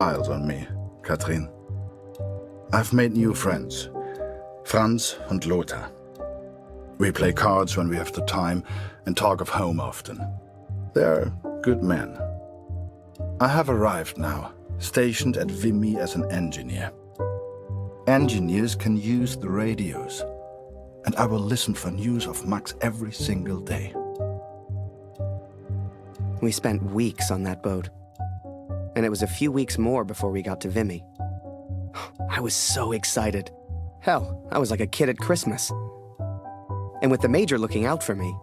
Smiles on me, Katrin. I've made new friends. Franz and Lothar. We play cards when we have the time and talk of home often. They're good men. I have arrived now, stationed at Vimy as an engineer. Engineers can use the radios, and I will listen for news of Max every single day. We spent weeks on that boat, and it was a few weeks more before we got to Vimy. I was so excited. Hell, I was like a kid at Christmas. And with the Major looking out for me,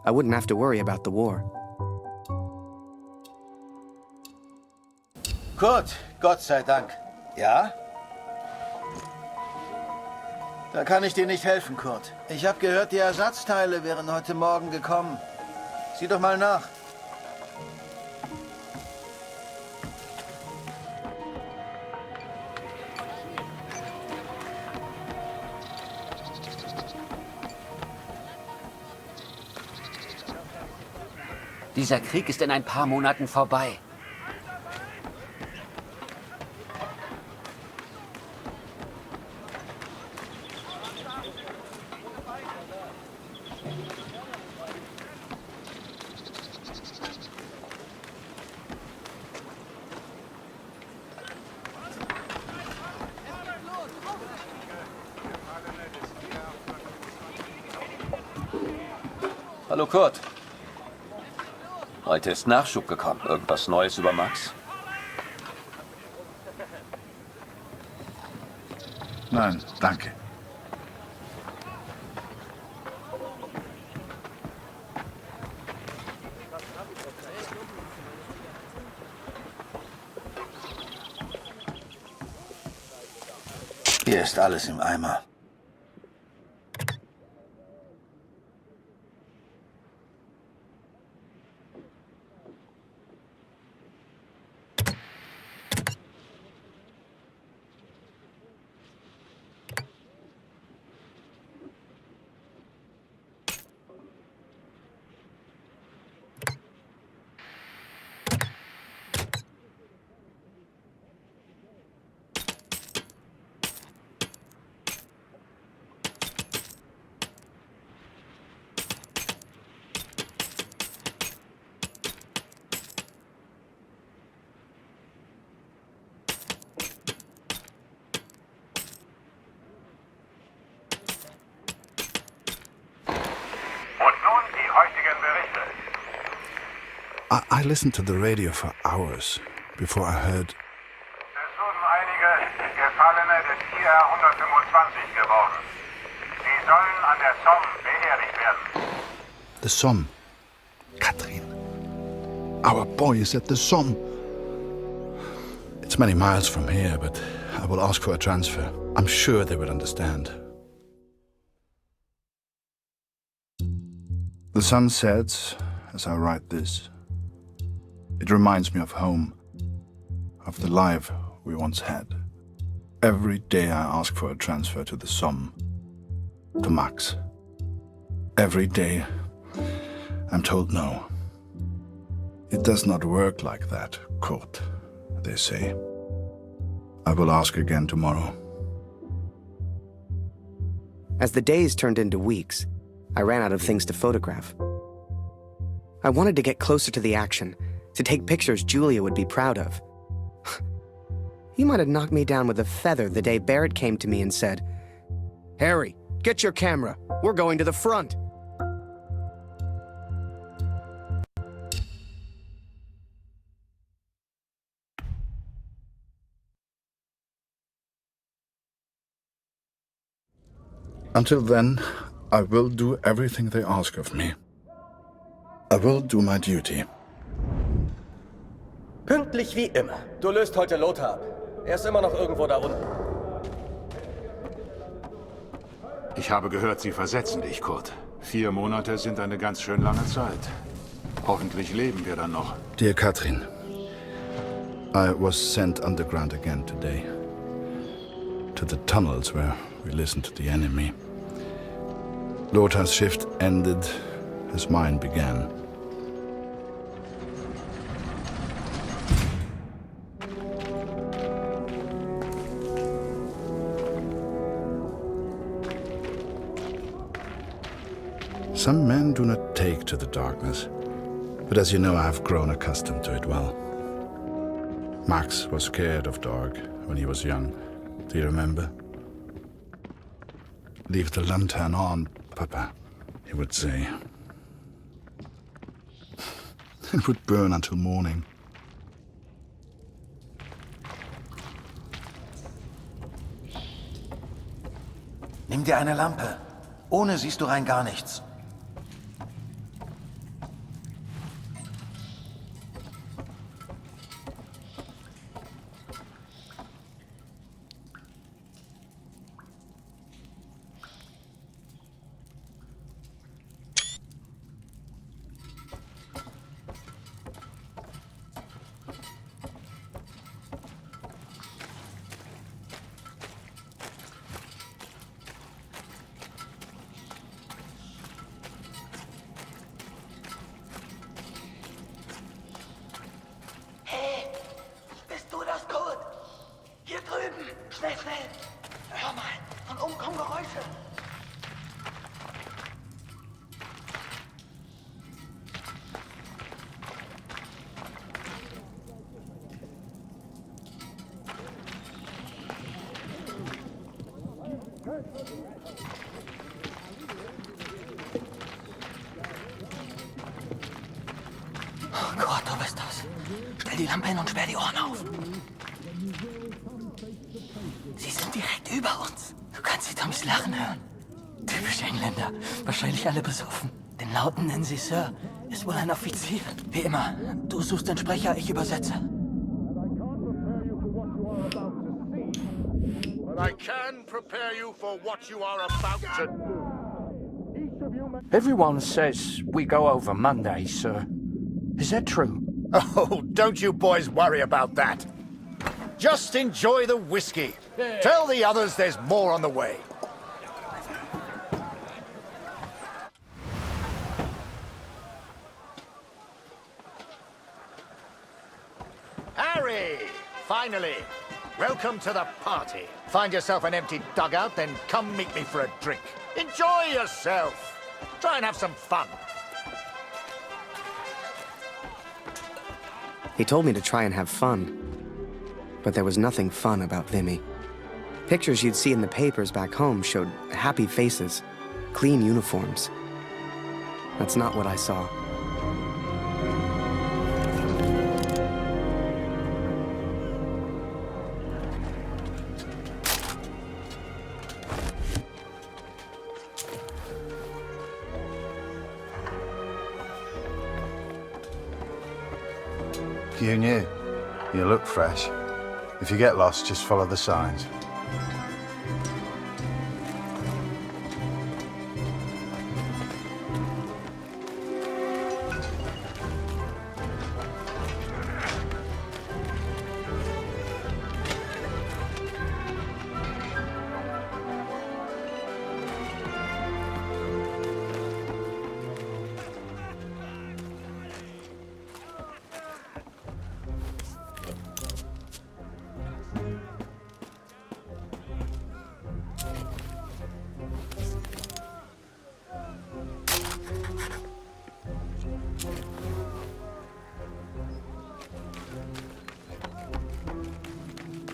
I wouldn't have to worry about the war. Kurt, Gott sei Dank. Ja? Da kann ich dir nicht helfen, Kurt. Ich habe gehört, die Ersatzteile wären heute Morgen gekommen. Sieh doch mal nach. Dieser Krieg ist in ein paar Monaten vorbei. Hallo Kurt. Heute ist Nachschub gekommen. Irgendwas Neues über Max? Nein, danke. Hier ist alles im Eimer. I listened to the radio for hours before I heard. Es wurden einige Gefallene des IR 125 geworden. Sie sollen an der Somme beerdigt werden. The Somme. Katrin. Our boy is at the Somme. It's many miles from here, but I will ask for a transfer. I'm sure they will understand. The sun sets as I write this. It reminds me of home, of the life we once had. Every day I ask for a transfer to the Somme, to Max. Every day I'm told no. It does not work like that, Kurt, they say. I will ask again tomorrow. As the days turned into weeks, I ran out of things to photograph. I wanted to get closer to the action, to take pictures Julia would be proud of. You might have knocked me down with a feather the day Barrett came to me and said, "Harry, get your camera. We're going to the front." Until then, I will do everything they ask of me. I will do my duty. Pünktlich wie immer. Du löst heute Lothar ab. Er ist immer noch irgendwo da unten. Ich habe gehört, Sie versetzen dich, Kurt. 4 Monate sind eine ganz schön lange Zeit. Hoffentlich leben wir dann noch. Dear Katrin, I was sent underground again today. To the tunnels where we listened to the enemy. Lothar's shift ended as mine began. Some men do not take to the darkness, but as you know, I have grown accustomed to it well. Max was scared of dark when he was young. Do you remember? Leave the lantern on, Papa, he would say. It would burn until morning. Nimm dir eine Lampe. Ohne siehst du rein gar nichts. Schnell, schnell! Hör mal, von oben kommen Geräusche. Oh Gott, du bist das. Stell die Lampe hin und sperr die Ohren auf. Sie sind direkt über uns. Du kannst die Toms lachen hören. Typisch Engländer. Wahrscheinlich alle besoffen. Den Lauten nennen sie Sir. Ist wohl ein Offizier. Wie immer. Du suchst den Sprecher, ich übersetze. But I can prepare you for what you are about to... Everyone says we go over Monday, sir. Is that true? Oh, don't you boys worry about that. Just enjoy the whiskey. Tell the others there's more on the way. Harry! Finally! Welcome to the party. Find yourself an empty dugout, then come meet me for a drink. Enjoy yourself. Try and have some fun. He told me to try and have fun, but there was nothing fun about Vimy. Pictures you'd see in the papers back home showed happy faces, clean uniforms. That's not what I saw. You knew. You look fresh. If you get lost, just follow the signs.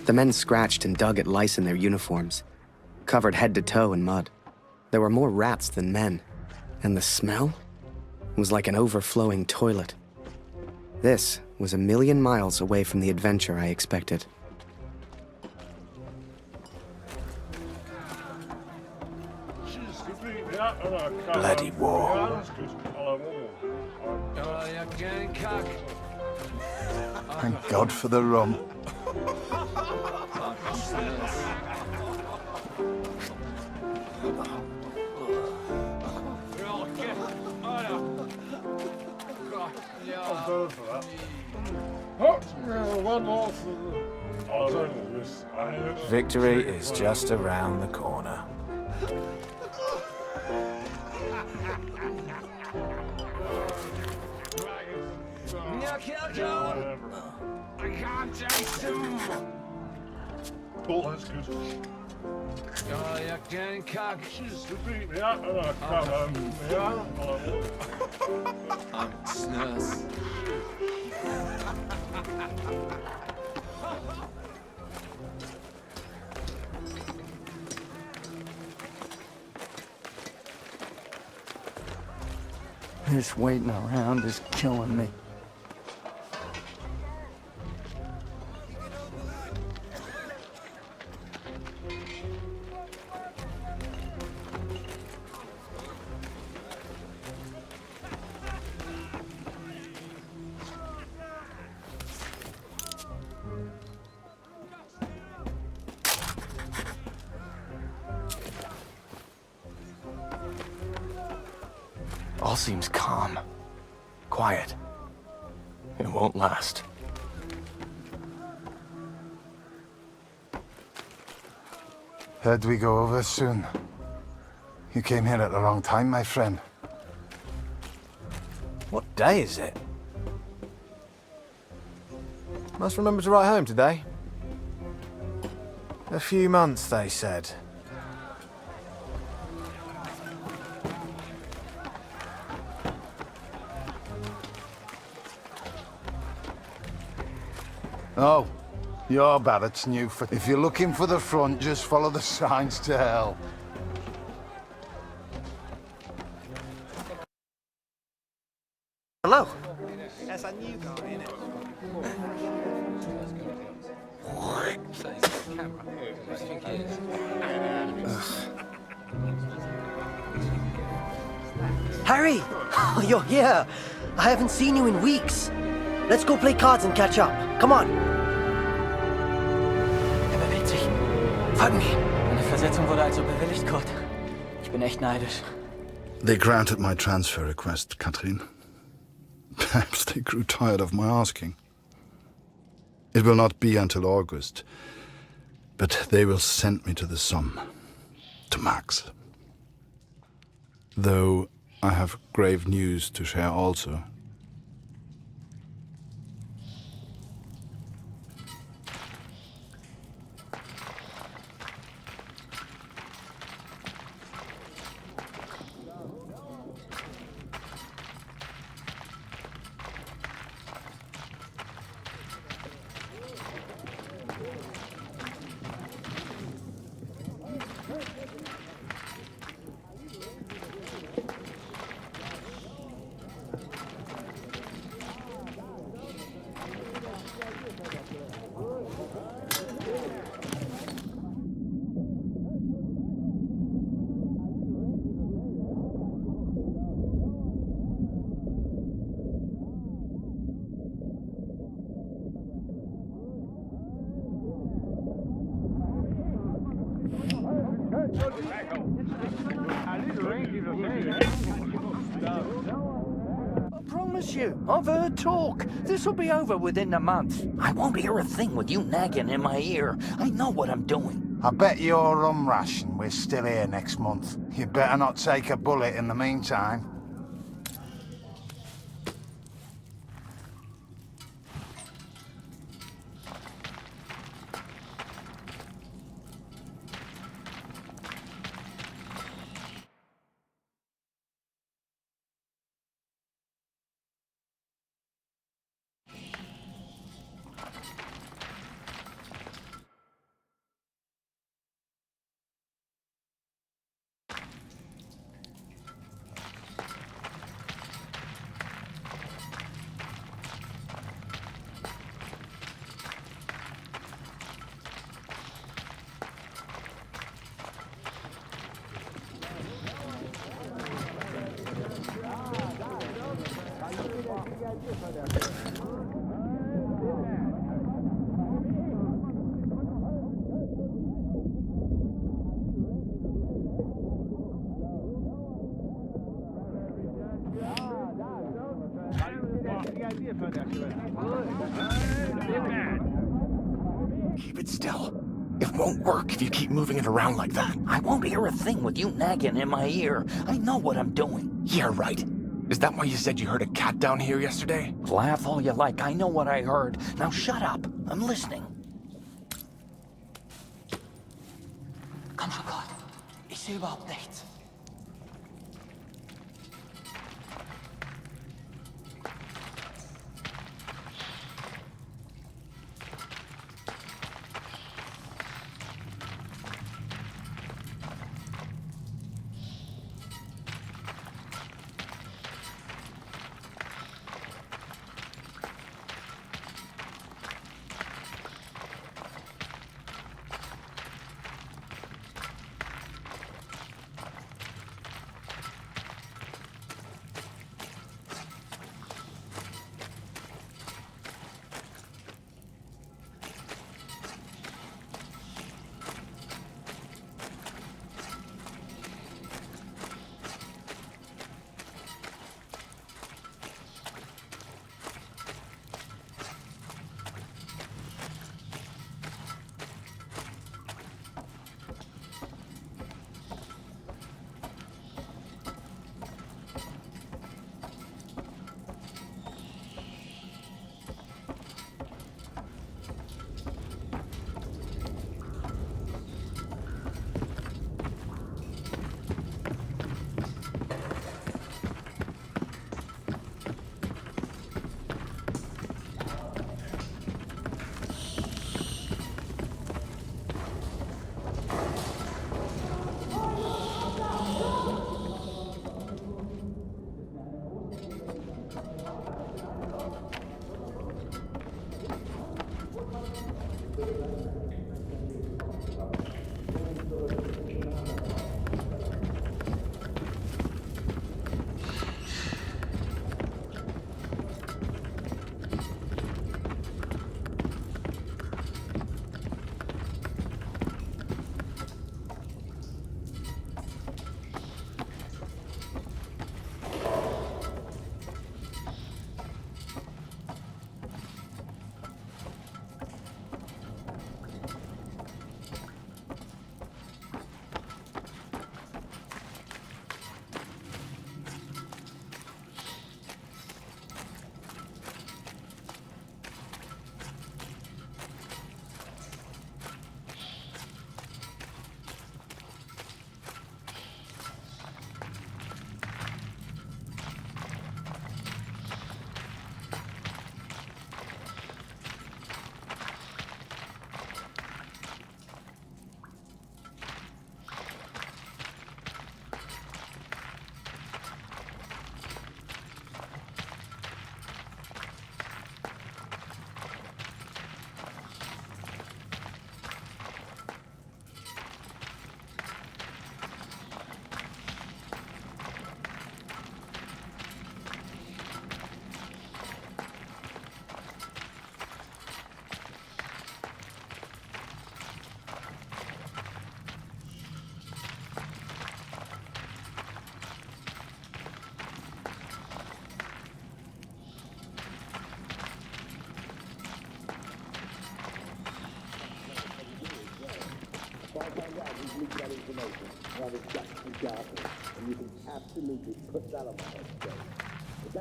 The men scratched and dug at lice in their uniforms, covered head to toe in mud. There were more rats than men, and the smell was like an overflowing toilet. This was a million miles away from the adventure I expected. Bloody war. Thank God for the rum. Victory is just around the corner. I can't taste him. Cool, that's good. Ja, jag kan kacka. Snös. This waiting around is killing me. All seems calm. Quiet. It won't last. Heard we go over soon. You came here at the wrong time, my friend. What day is it? Must remember to write home today. A few months, they said. Oh, your Barrett's new for... If you're looking for the front, just follow the signs to hell. Hello. That's a new guy, innit? Harry! Oh, you're here! I haven't seen you in weeks. Let's go play cards and catch up. Come on! Er bewegt sich. Folgen wir! Meine Versetzung wurde also bewilligt, Kurt. Ich bin echt neidisch. They granted my transfer request, Katrin. Perhaps they grew tired of my asking. It will not be until August, but they will send me to the Somme, to Max. Though I have grave news to share also. I promise you, I've heard talk. This'll be over within a month. I won't hear a thing with you nagging in my ear. I know what I'm doing. I bet your rum ration we're still here next month. You better not take a bullet in the meantime. Keep it still. It won't work if you keep moving it around like that. I won't hear a thing with you nagging in my ear. I know what I'm doing. Yeah, right. Is that why you said you heard a cat down here yesterday? Laugh all you like. I know what I heard. Now shut up. I'm listening. Komm schon, Kurt. Ich sehe überhaupt nichts.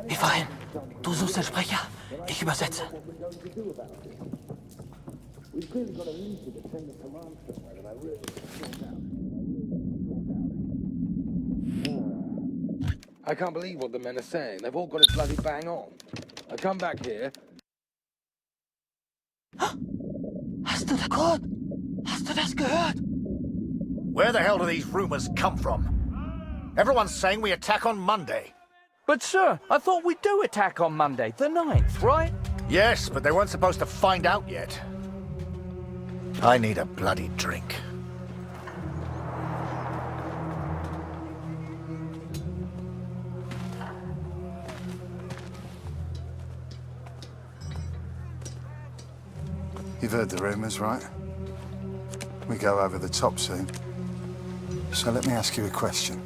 Wie vorhin. Du suchst den Sprecher, ich übersetze. I can't believe what the men are saying. They've all got it bloody bang on. I come back here. Hast du das gehört? Hast du das gehört? Where the hell do these rumors come from? Everyone's saying we attack on Monday. But, sir, I thought we do attack on Monday, the 9th, right? Yes, but they weren't supposed to find out yet. I need a bloody drink. You've heard the rumors, right? We go over the top soon. So let me ask you a question.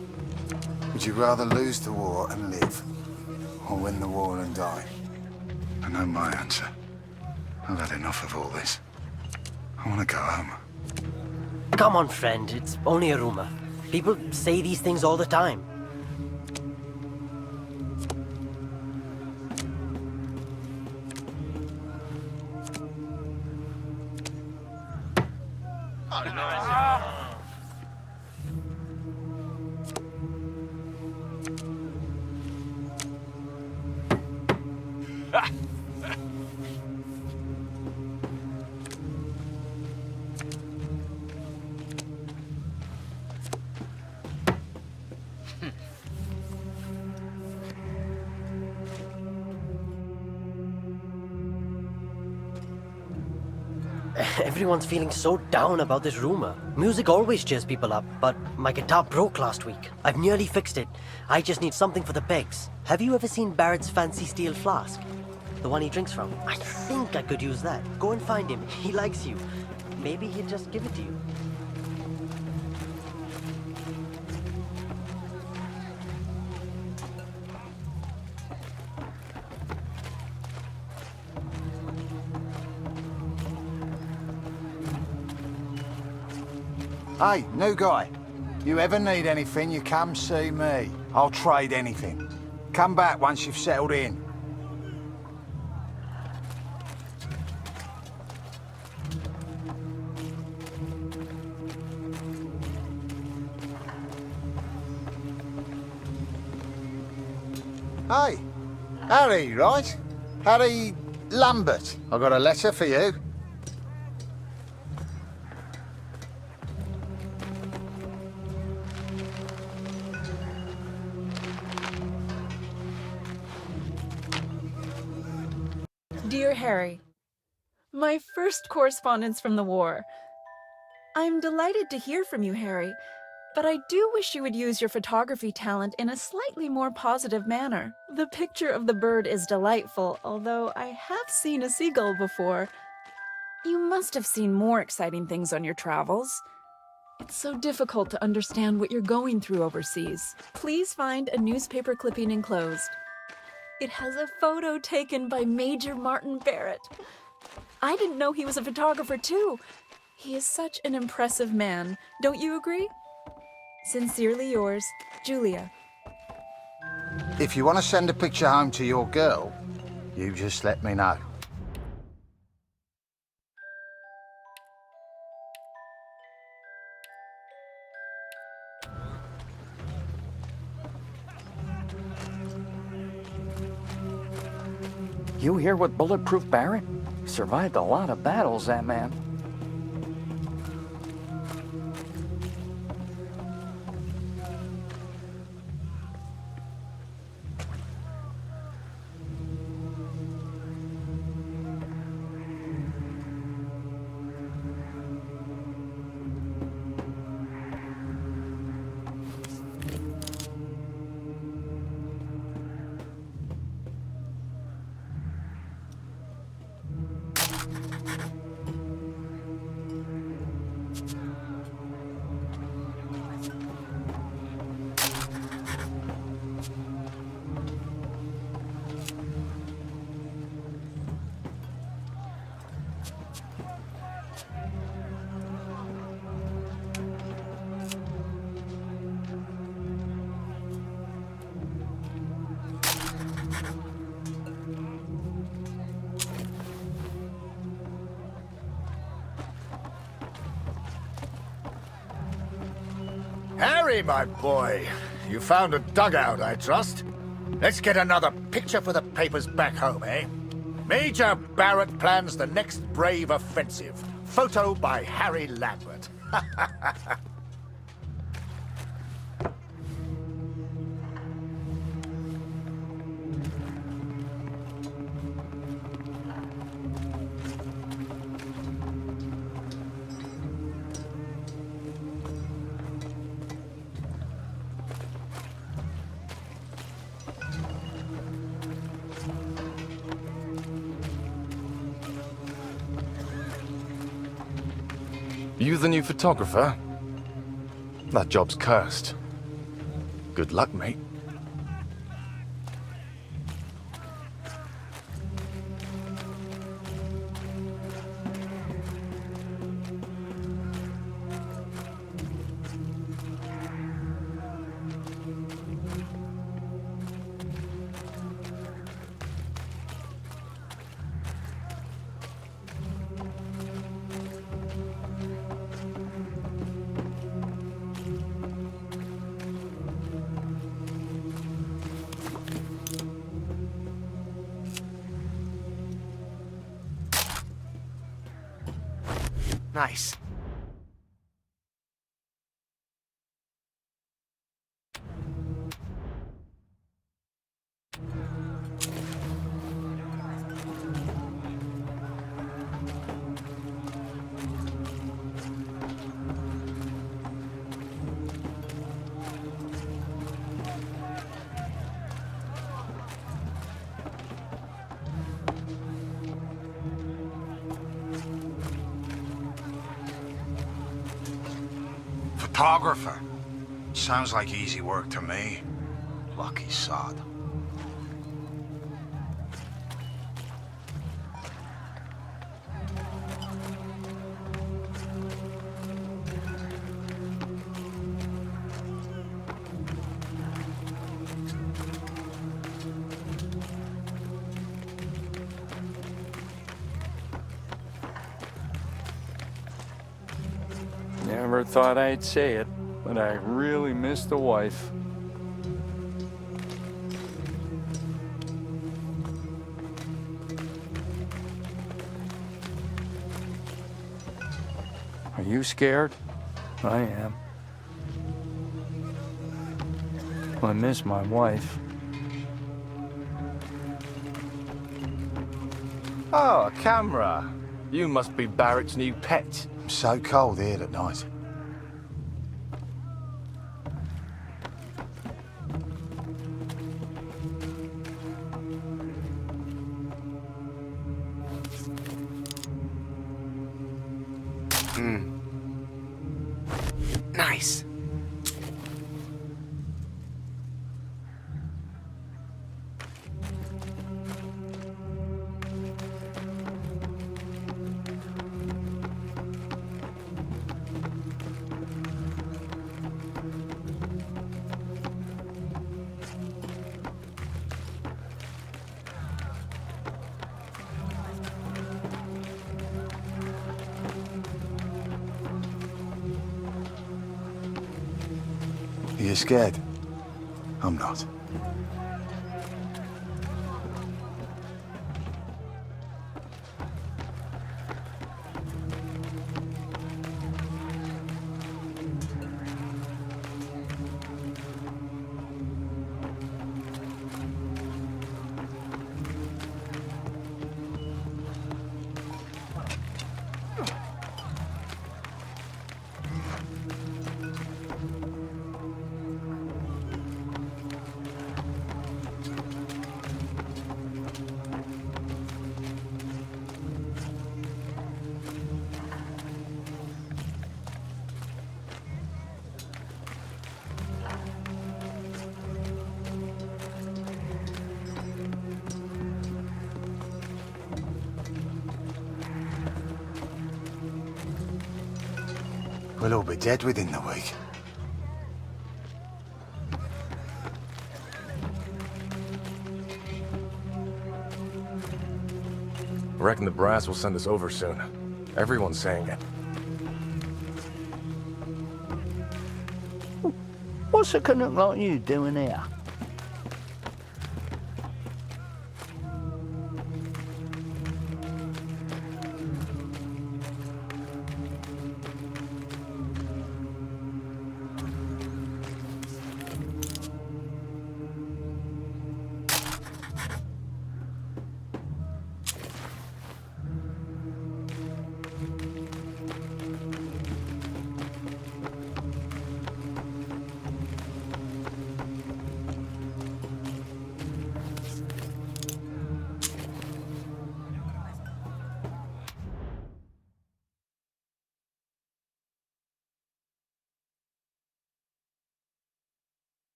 Would you rather lose the war and live, or win the war and die? I know my answer. I've had enough of all this. I want to go home. Come on, friend. It's only a rumor. People say these things all the time. Everyone's feeling so down about this rumor. Music always cheers people up, but my guitar broke last week. I've nearly fixed it. I just need something for the pegs. Have you ever seen Barrett's fancy steel flask? The one he drinks from? I think I could use that. Go and find him. He likes you. Maybe he'll just give it to you. Hey, new guy. You ever need anything, you come see me. I'll trade anything. Come back once you've settled in. Hey, Harry, right? Harry Lambert. I got a letter for you. Dear Harry, my first correspondence from the war. I'm delighted to hear from you, Harry, but I do wish you would use your photography talent in a slightly more positive manner. The picture of the bird is delightful, although I have seen a seagull before. You must have seen more exciting things on your travels. It's so difficult to understand what you're going through overseas. Please find a newspaper clipping enclosed. It has a photo taken by Major Martin Barrett. I didn't know he was a photographer too. He is such an impressive man. Don't you agree? Sincerely yours, Julia. If you want to send a picture home to your girl, you just let me know. You hear what Bulletproof Barrett? Survived a lot of battles, that man. Harry, my boy, you found a dugout, I trust. Let's get another picture for the papers back home, eh? Major Barrett plans the next brave offensive. Photo by Harry Lambert. You the new photographer? That job's cursed. Good luck, mate. Nice. Photographer. Sounds like easy work to me. Lucky sod. Never thought I'd say it, but I really miss the wife. Are you scared? I am. I miss my wife. Oh, a camera. You must be Barrett's new pet. I'm so cold here at night. Nice. Are you scared? I'm not. We'll all be dead within the week. Reckon the brass will send us over soon. Everyone's saying it. What's a Canuck like you doing here?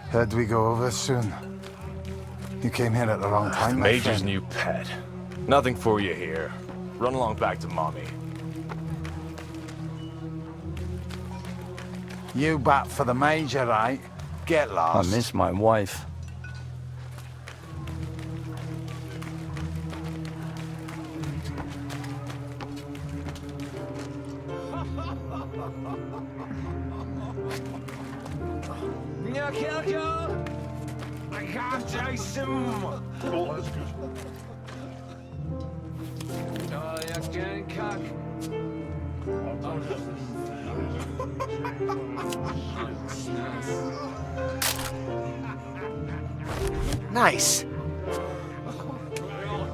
Heard we go over soon. You came here at the wrong time, my Major's friend. new pet. Nothing for you here. Run along back to Mommy. You bat for the Major, right? Get I lost. miss my wife. I can't chase him! Oh, that's good. Oh, jag kan kack. Nice.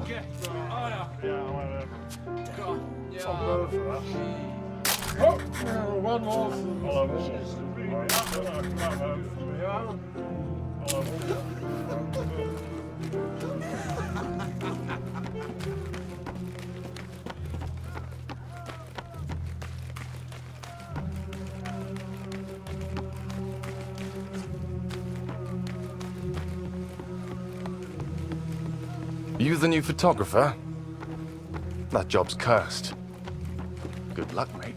Okay. Oh, yeah. Yeah, whatever. You the new photographer? That job's cursed. Good luck, mate.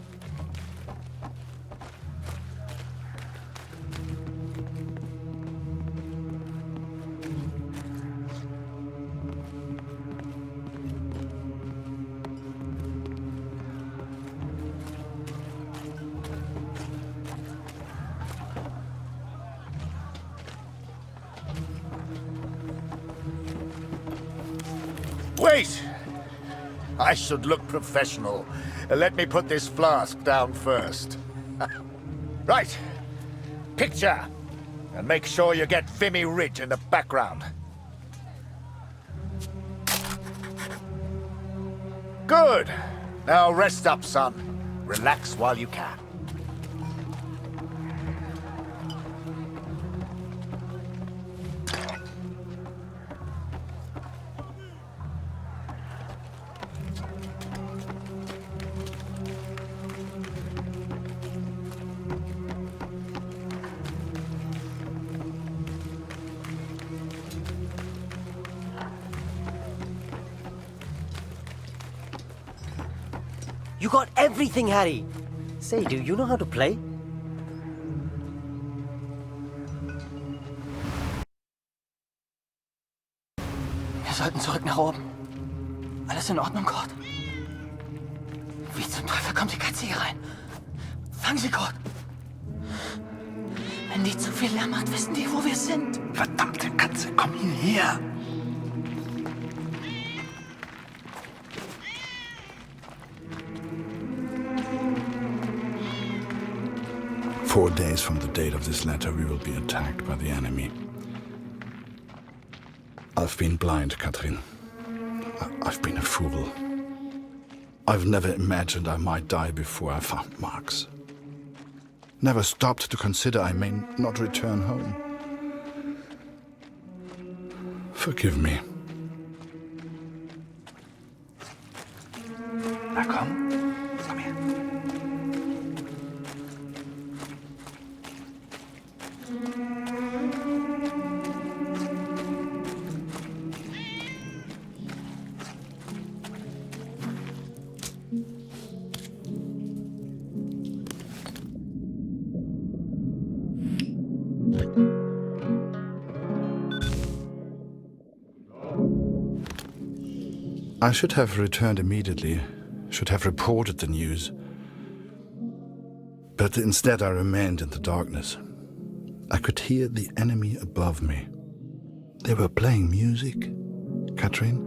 Wait! I should look professional. Let me put this flask down first. Right. Picture. And make sure you get Vimy Ridge in the background. Good. Now rest up, son. Relax while you can. You got everything, Harry! Say, do you know how to play? Wir sollten zurück nach oben. Alles in Ordnung, Kurt? Wie zum Teufel kommt die Katze hier rein? Fang sie, Kurt! Wenn die zu viel Lärm macht, wissen die, wo wir sind. Verdammte Katze, komm hierher! 4 days from the date of this letter, we will be attacked by the enemy. I've been blind, Katrin. I've been a fool. I've never imagined I might die before I found Marx. Never stopped to consider I may not return home. Forgive me. Na komm, komm her. I should have returned immediately, should have reported the news. But instead I remained in the darkness. I could hear the enemy above me. They were playing music, Katrin.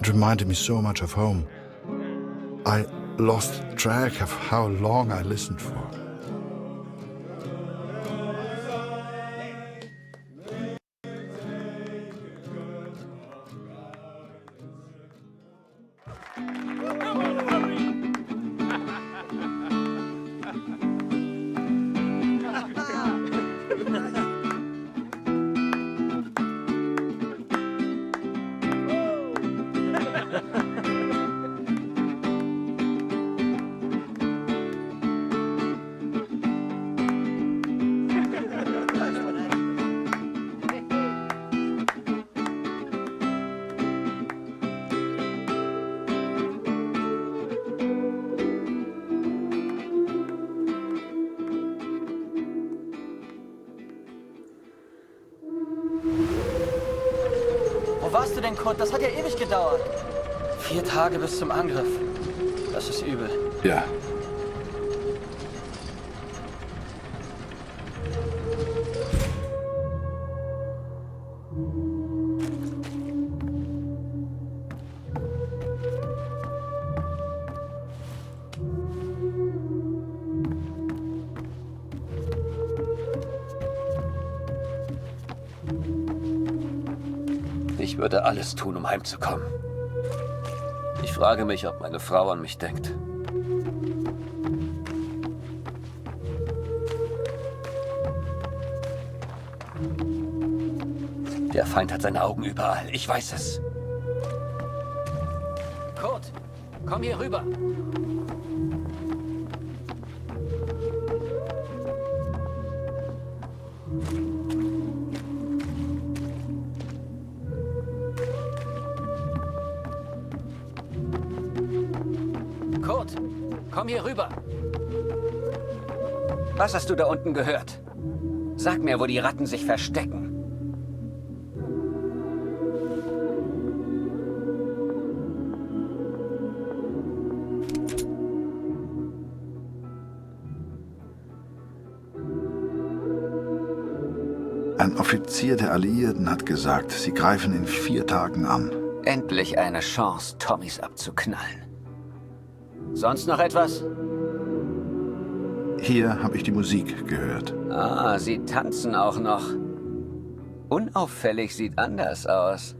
It reminded me so much of home. I lost track of how long I listened for. Wo warst du denn, Kurt? Das hat ja ewig gedauert. 4 Tage bis zum Angriff. Das ist übel. Ja. Ich würde alles tun, um heimzukommen. Ich Ich frage mich, ob meine Frau an mich denkt. Der Feind hat seine Augen überall. Ich weiß es. Kurt, komm hier rüber. Kurt, komm hier rüber. Was hast du da unten gehört? Sag mir, wo die Ratten sich verstecken. Ein Offizier der Alliierten hat gesagt, sie greifen in 4 Tagen an. Endlich eine Chance, Tommys abzuknallen. Sonst noch etwas? Hier habe ich die Musik gehört. Ah, sie tanzen auch noch. Unauffällig sieht anders aus.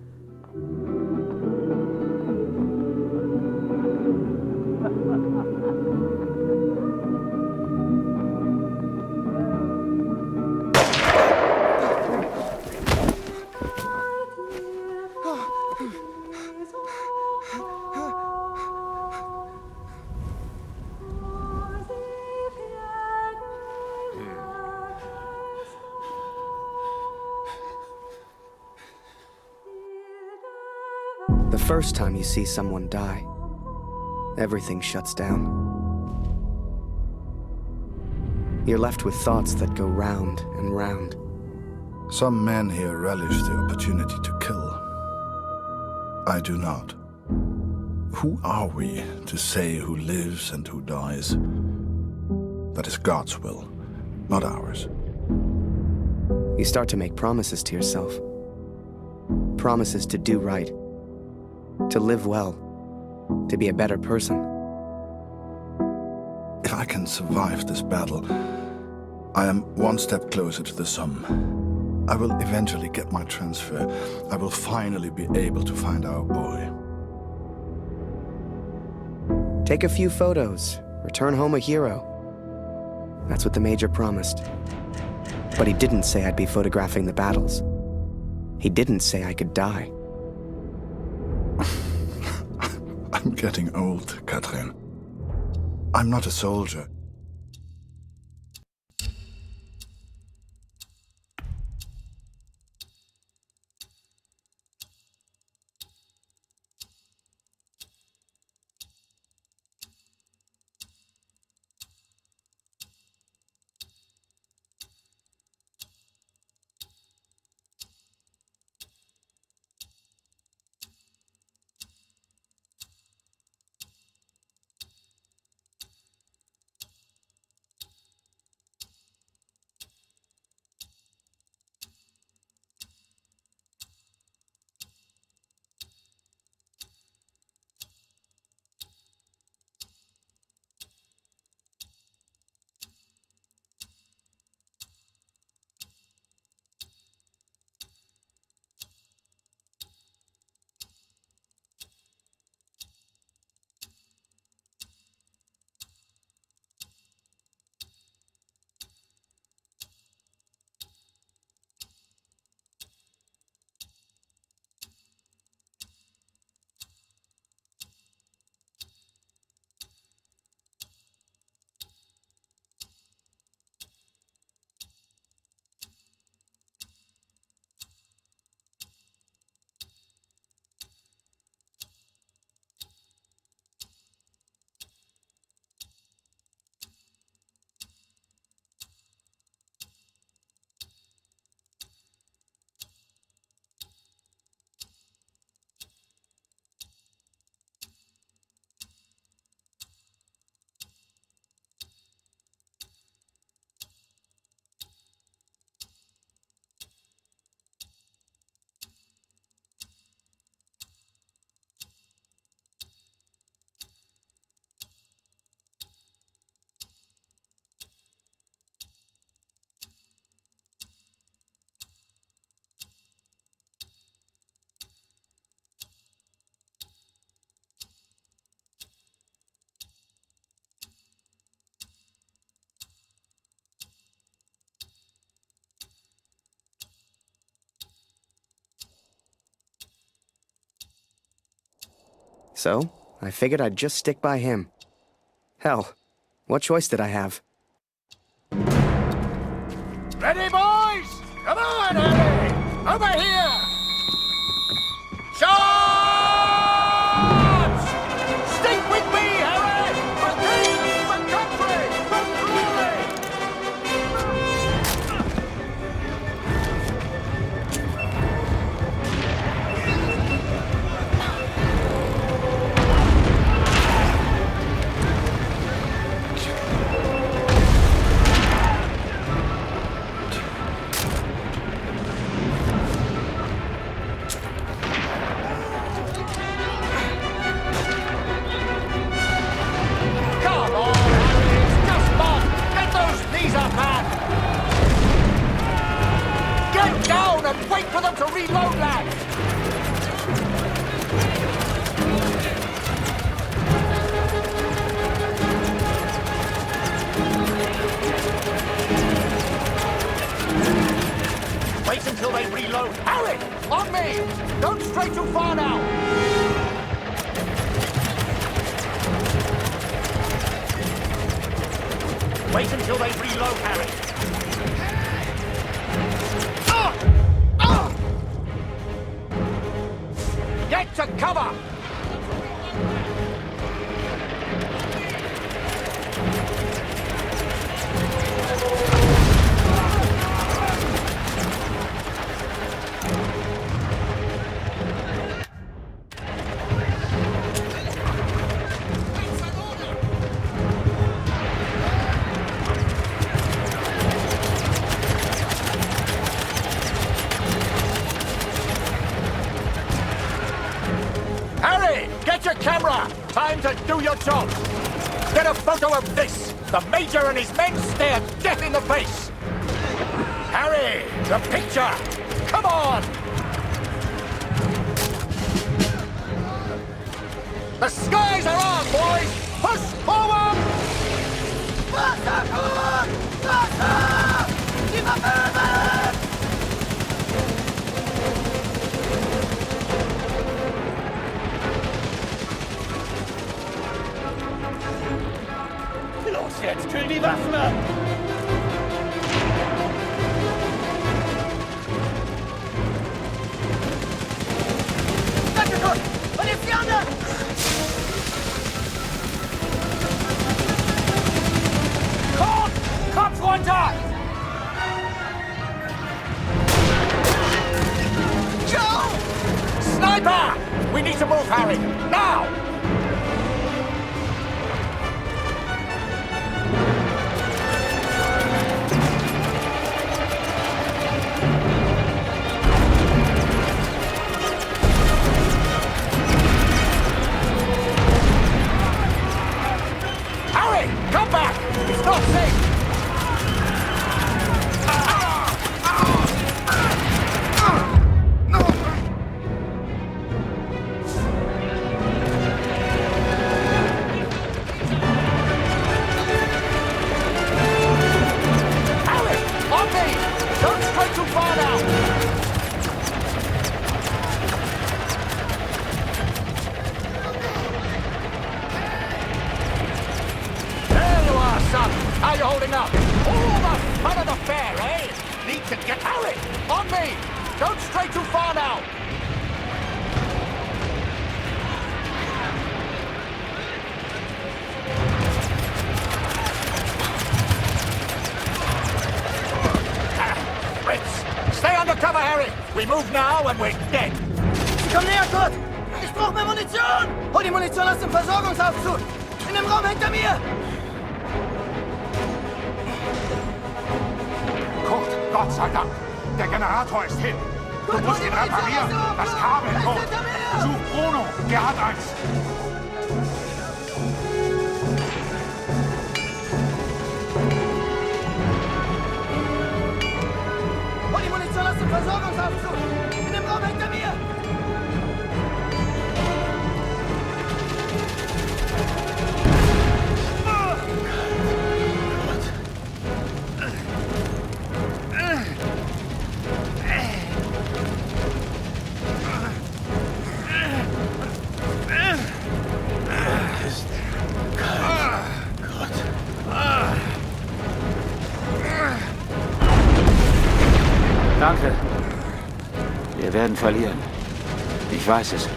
The first time you see someone die, everything shuts down. You're left with thoughts that go round and round. Some men here relish the opportunity to kill. I do not. Who are we to say who lives and who dies? That is God's will, not ours. You start to make promises to yourself. Promises to do right. To live well. To be a better person. If I can survive this battle, I am one step closer to the Somme. I will eventually get my transfer. I will finally be able to find our boy. Take a few photos. Return home a hero. That's what the Major promised. But he didn't say I'd be photographing the battles. He didn't say I could die. I'm getting old, Katrin. I'm not a soldier. So, I figured I'd just stick by him. Hell, what choice did I have? Ready, boys? Come on, Harry! Over here! Charge! Stick with me, Harry! For king, for country, for glory! Wait for them to reload, lad! Wait until they reload. Harry! On me! Don't stray too far now! Wait until they reload, Harry! Get to cover! Get your camera! Time to do your job! Get a photo of this! The Major and his men stare death in the face! Harry, the picture! Come on! The skies are on, boys! Push forward! Faster, forward! Faster! Keep up moving! Los jetzt, kühl die Waffen ab! Danke, Gott! Und jetzt die anderen! Kopf runter! Joe! Sniper! We need to move, Harry! Now! Come back! It's not safe! Harry! On me! Don't stray too far now! Son, how you holding up? All the fun of the fair, eh? Need to get Harry! On me! Don't stray too far now! Fritz, stay under cover, Harry! We move now and we're dead! Komm näher, Kurt! Ich brauche mehr Munition! Hol die Munition aus dem Versorgungsaufzug! In dem Raum hinter mir! Gott sei Dank! Der Generator ist hin! Du musst ihn reparieren! Das Kabel, Kurt! Such Bruno! Der hat eins! Hol die Munition aus dem Versorgungsaufzug! In dem Raum hinter mir! können verlieren. Ich weiß es.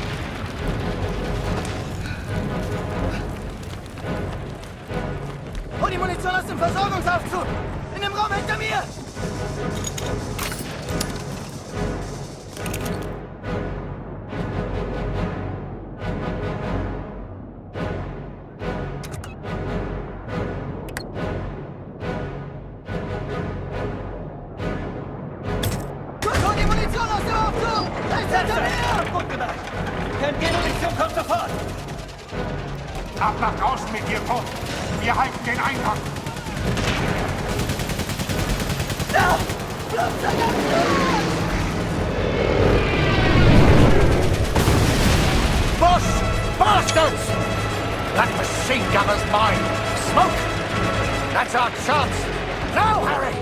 Hol die Munition aus dem Versorgungsaufzug! In dem Raum hinter mir! Hol die Munition aus dem Aufzug! Rechts hinter mir! Gut gemacht! Könnt gehen, Munition kommt sofort! Ab nach draußen mit dir, Kurt. Wir halten den Eingang. Da! Boss! Bastards! That machine gunner's mine. Smoke! That's our chance. Now, Harry!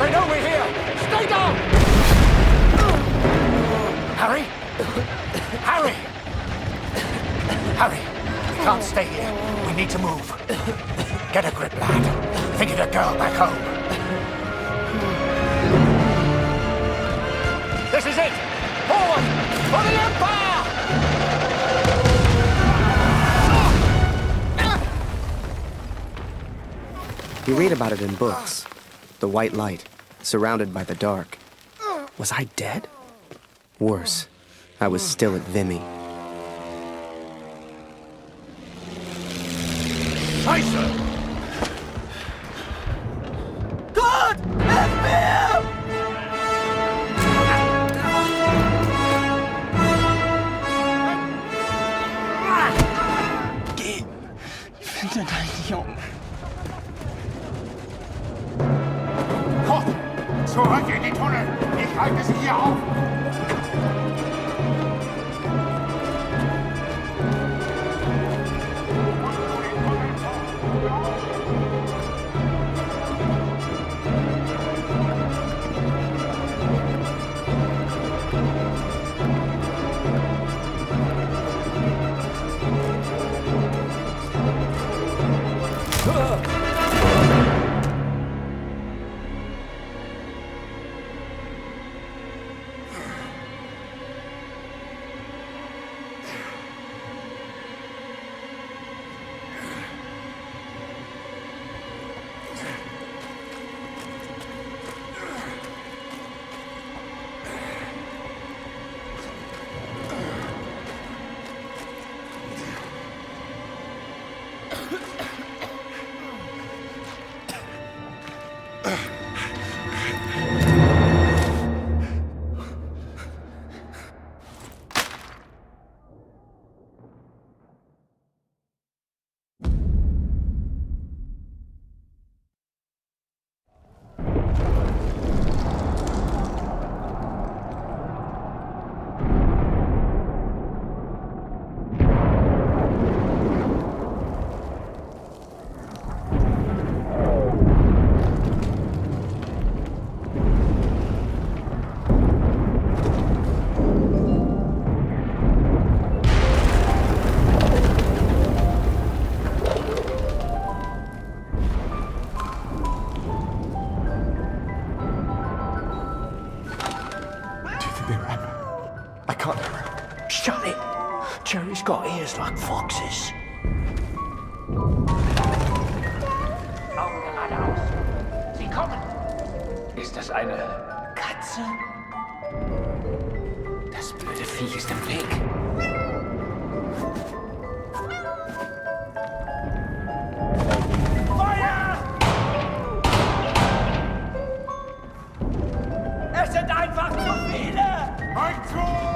They know we're here. Stay down! Harry? Harry! Harry, we can't stay here. We need to move. Get a grip, lad. Think of the girl back home. This is it! Forward! For the Empire! You read about it in books. The white light, surrounded by the dark. Was I dead? Worse, I was still at Vimy. Scheiße! Gott! Hilf mir! Geh! Finde deinen Jungen. Kurt, zurück in die Tunnel. Ich halte sie hier auf. Shut it! Jerry's got ears like foxes. Augen geradeaus. Sie kommen. Ist das eine Katze? Das blöde Viech ist im Weg. Feuer! Es sind einfach zu viele! Rückzug!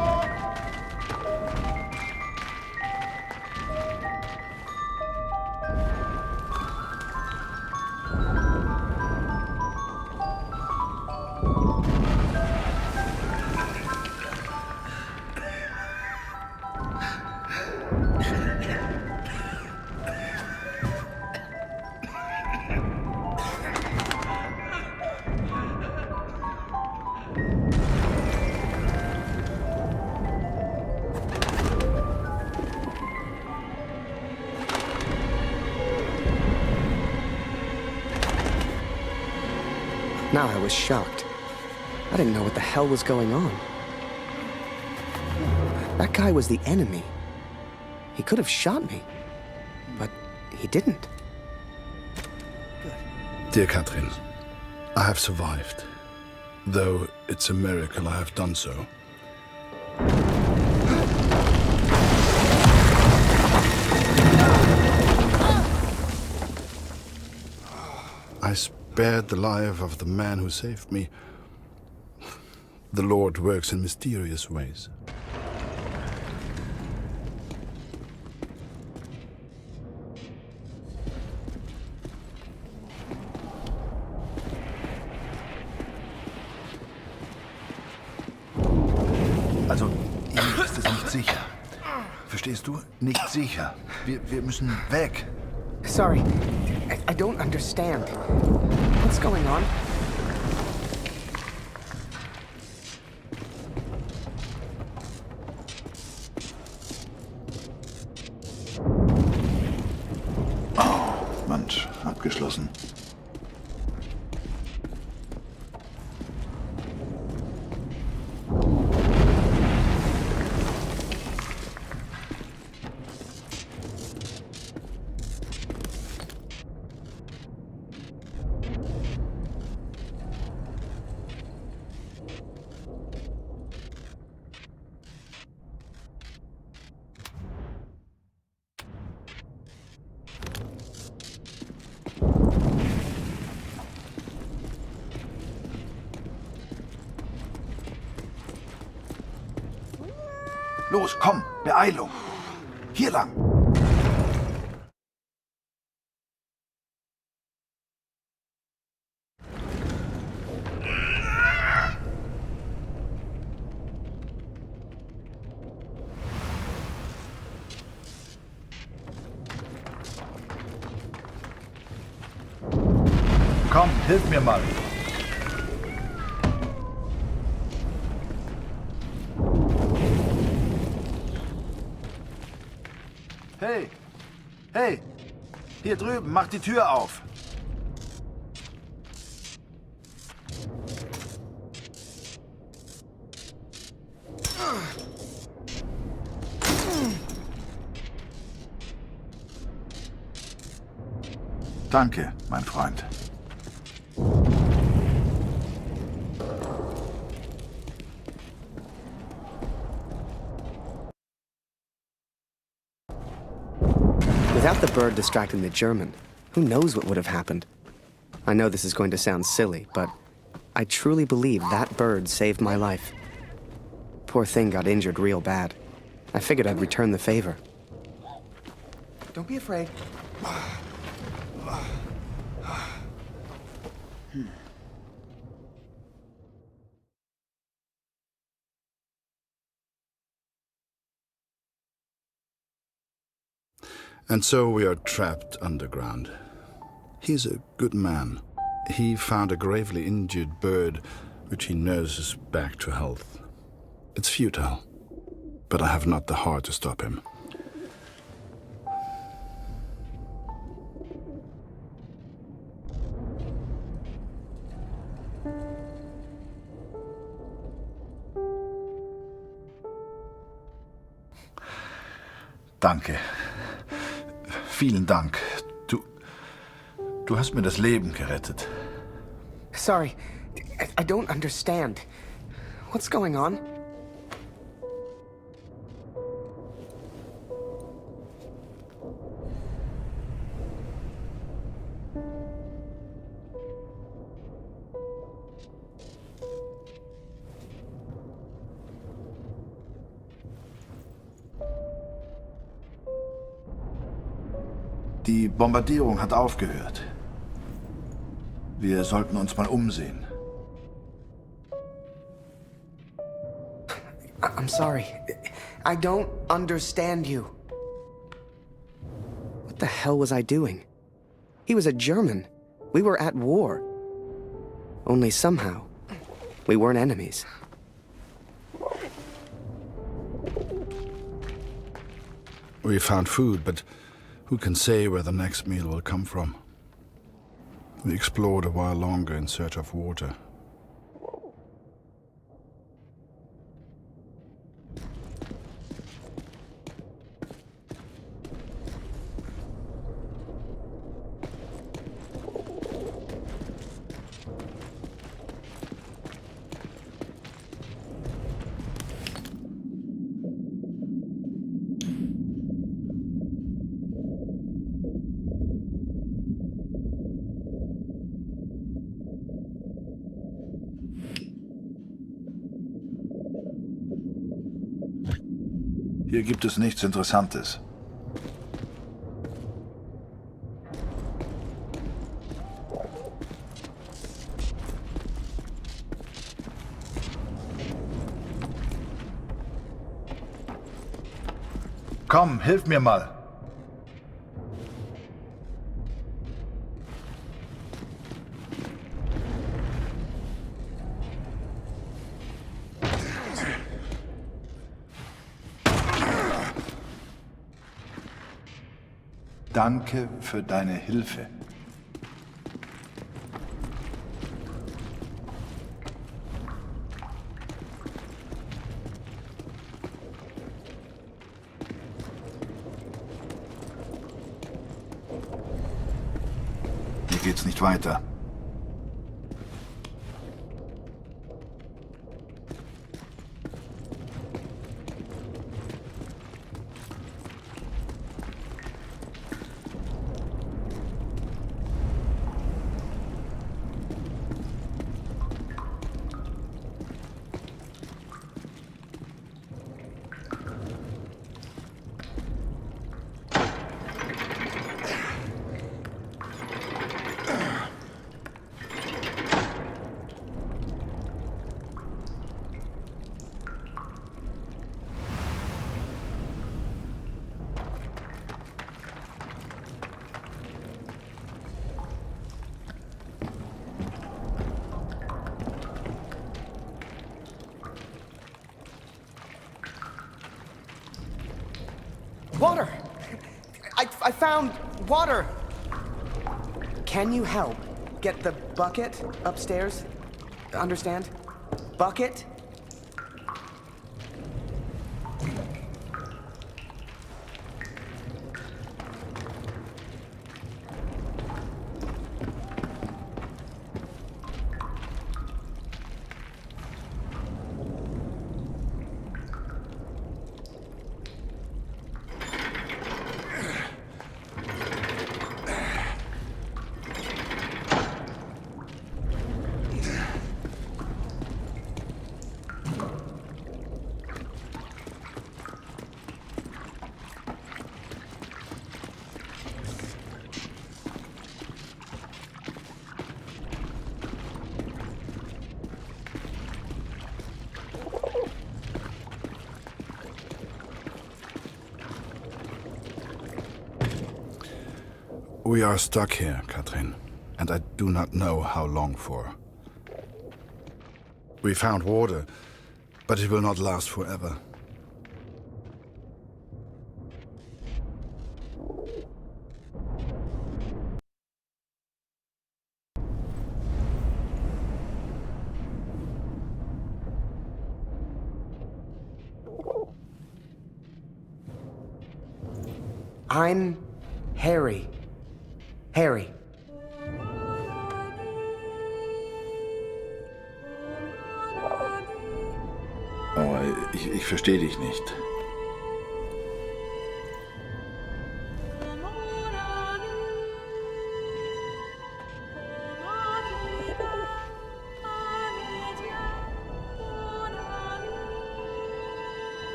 Now I was shocked. I didn't know what the hell was going on. That guy was the enemy. He could have shot me, but he didn't. Dear Catherine, I have survived. Though it's a miracle I have done so. I spared the life of the man who saved me. The Lord works in mysterious ways. Also, hier ist es nicht sicher. Verstehst du? Nicht sicher. Wir müssen weg. Sorry, I don't understand. What's going on? Oh, Mensch, abgeschlossen. Los, komm, Beeilung. Hier lang. Komm, hilf mir mal. Hey, hey, hier drüben, mach die Tür auf. Danke, mein Freund. Without the bird distracting the German, who knows what would have happened? I know this is going to sound silly, but I truly believe that bird saved my life. Poor thing got injured real bad. I figured I'd return the favor. Don't be afraid. And so we are trapped underground. He's a good man. He found a gravely injured bird, which he nurses back to health. It's futile, but I have not the heart to stop him. Danke. Vielen Dank. Du hast mir das Leben gerettet. Sorry, I don't understand. What's going on? Die Bombardierung hat aufgehört. Wir sollten uns mal umsehen. I'm sorry. I don't understand you. What the hell was I doing? He was a German. We were at war. Only somehow, we weren't enemies. We found food, but who can say where the next meal will come from? We explored a while longer in search of water. Hier gibt es nichts Interessantes. Komm, hilf mir mal. Danke für deine Hilfe. Hier geht's nicht weiter. Water! I found water! Can you help get the bucket upstairs? Understand? Bucket? We are stuck here, Katrin, and I do not know how long for. We found water, but it will not last forever. I'm Harry. Harry. Oh, ich verstehe dich nicht.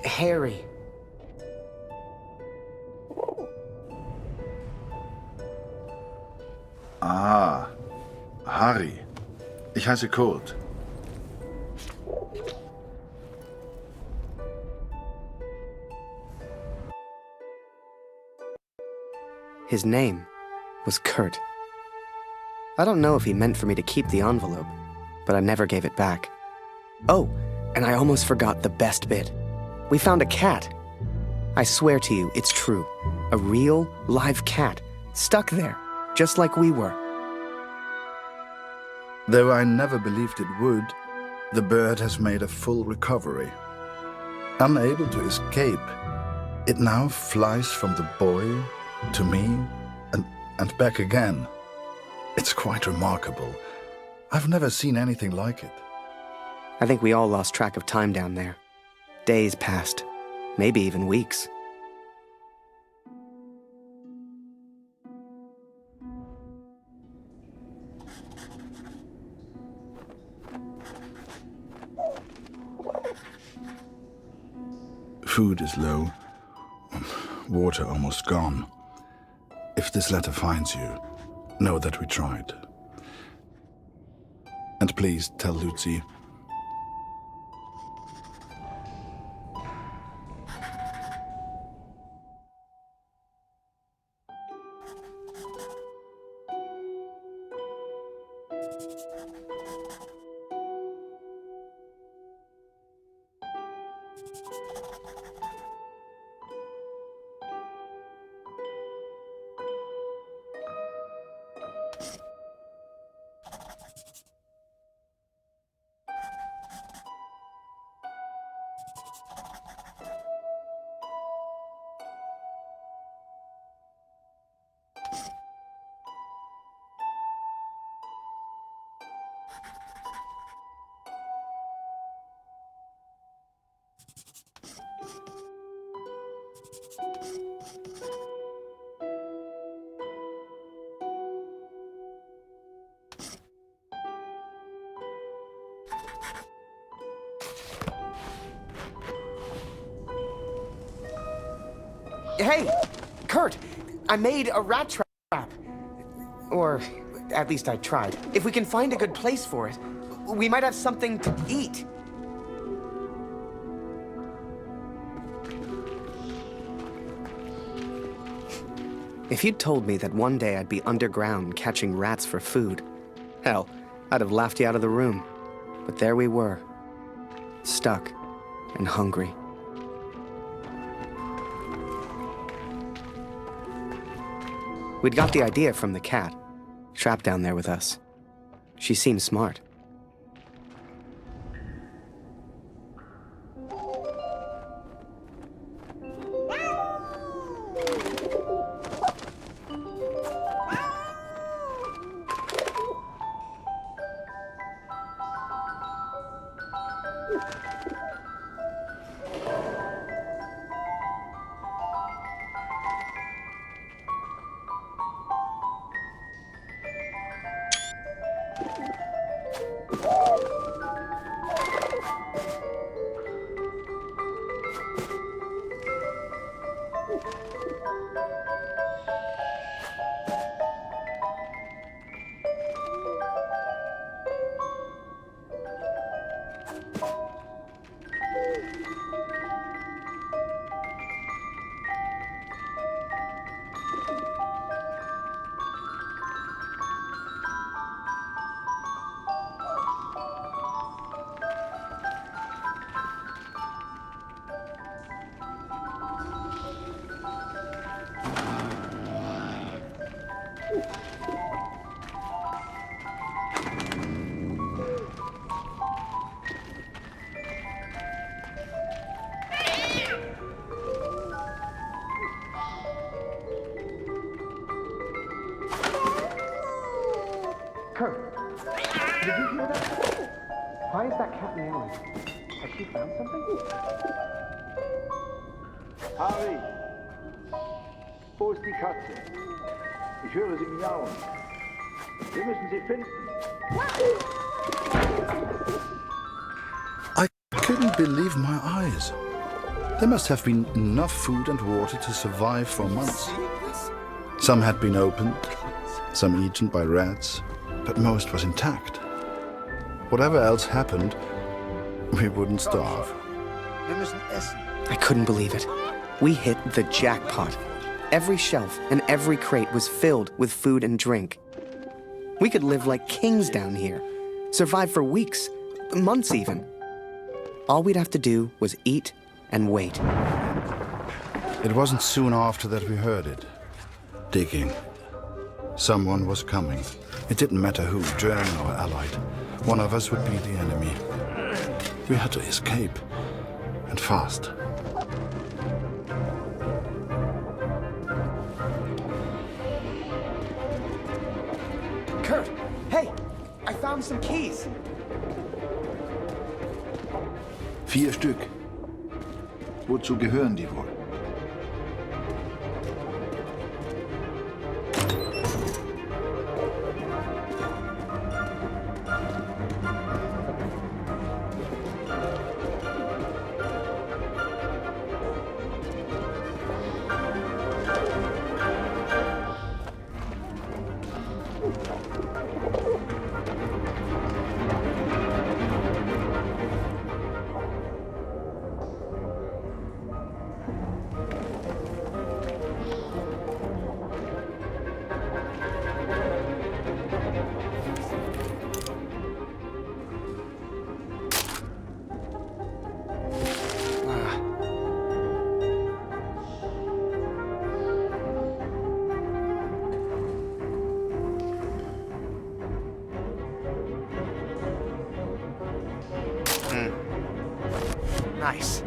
Harry. Ah, Harry. Ich heiße Colt. His name was Kurt. I don't know if he meant for me to keep the envelope, but I never gave it back. Oh, and I almost forgot the best bit. We found a cat. I swear to you, it's true. A real, live cat, stuck there, just like we were. Though I never believed it would, the bird has made a full recovery. Unable to escape, it now flies from the boy to me and back again. It's quite remarkable. I've never seen anything like it. I think we all lost track of time down there. Days passed, maybe even weeks. Food is low, water almost gone. If this letter finds you, know that we tried. And please tell Lucy. Hey, Kurt, I made a rat trap. Or, at least I tried. If we can find a good place for it, we might have something to eat. If you'd told me that one day I'd be underground catching rats for food, hell, I'd have laughed you out of the room. But there we were, stuck and hungry. We'd got the idea from the cat, trapped down there with us. She seemed smart. Kurt, did you hear that? Why is that cat meowing? Has she found something? Harry, wo ist die Katze? Ich höre sie miauen. Wir müssen sie finden. I couldn't believe my eyes. There must have been enough food and water to survive for months. Some had been opened, some eaten by rats, but most was intact. Whatever else happened, we wouldn't starve. Wir müssen essen. I couldn't believe it. We hit the jackpot. Every shelf and every crate was filled with food and drink. We could live like kings down here. survive for weeks, months even. All we'd have to do was eat and wait. It wasn't soon after that we heard it. Digging. Someone was coming. It didn't matter who, German or Allied. One of us would be the enemy. We had to escape. And fast. Kurt, hey! I found some keys. 4 Stück. Wozu gehören die wohl? Nice.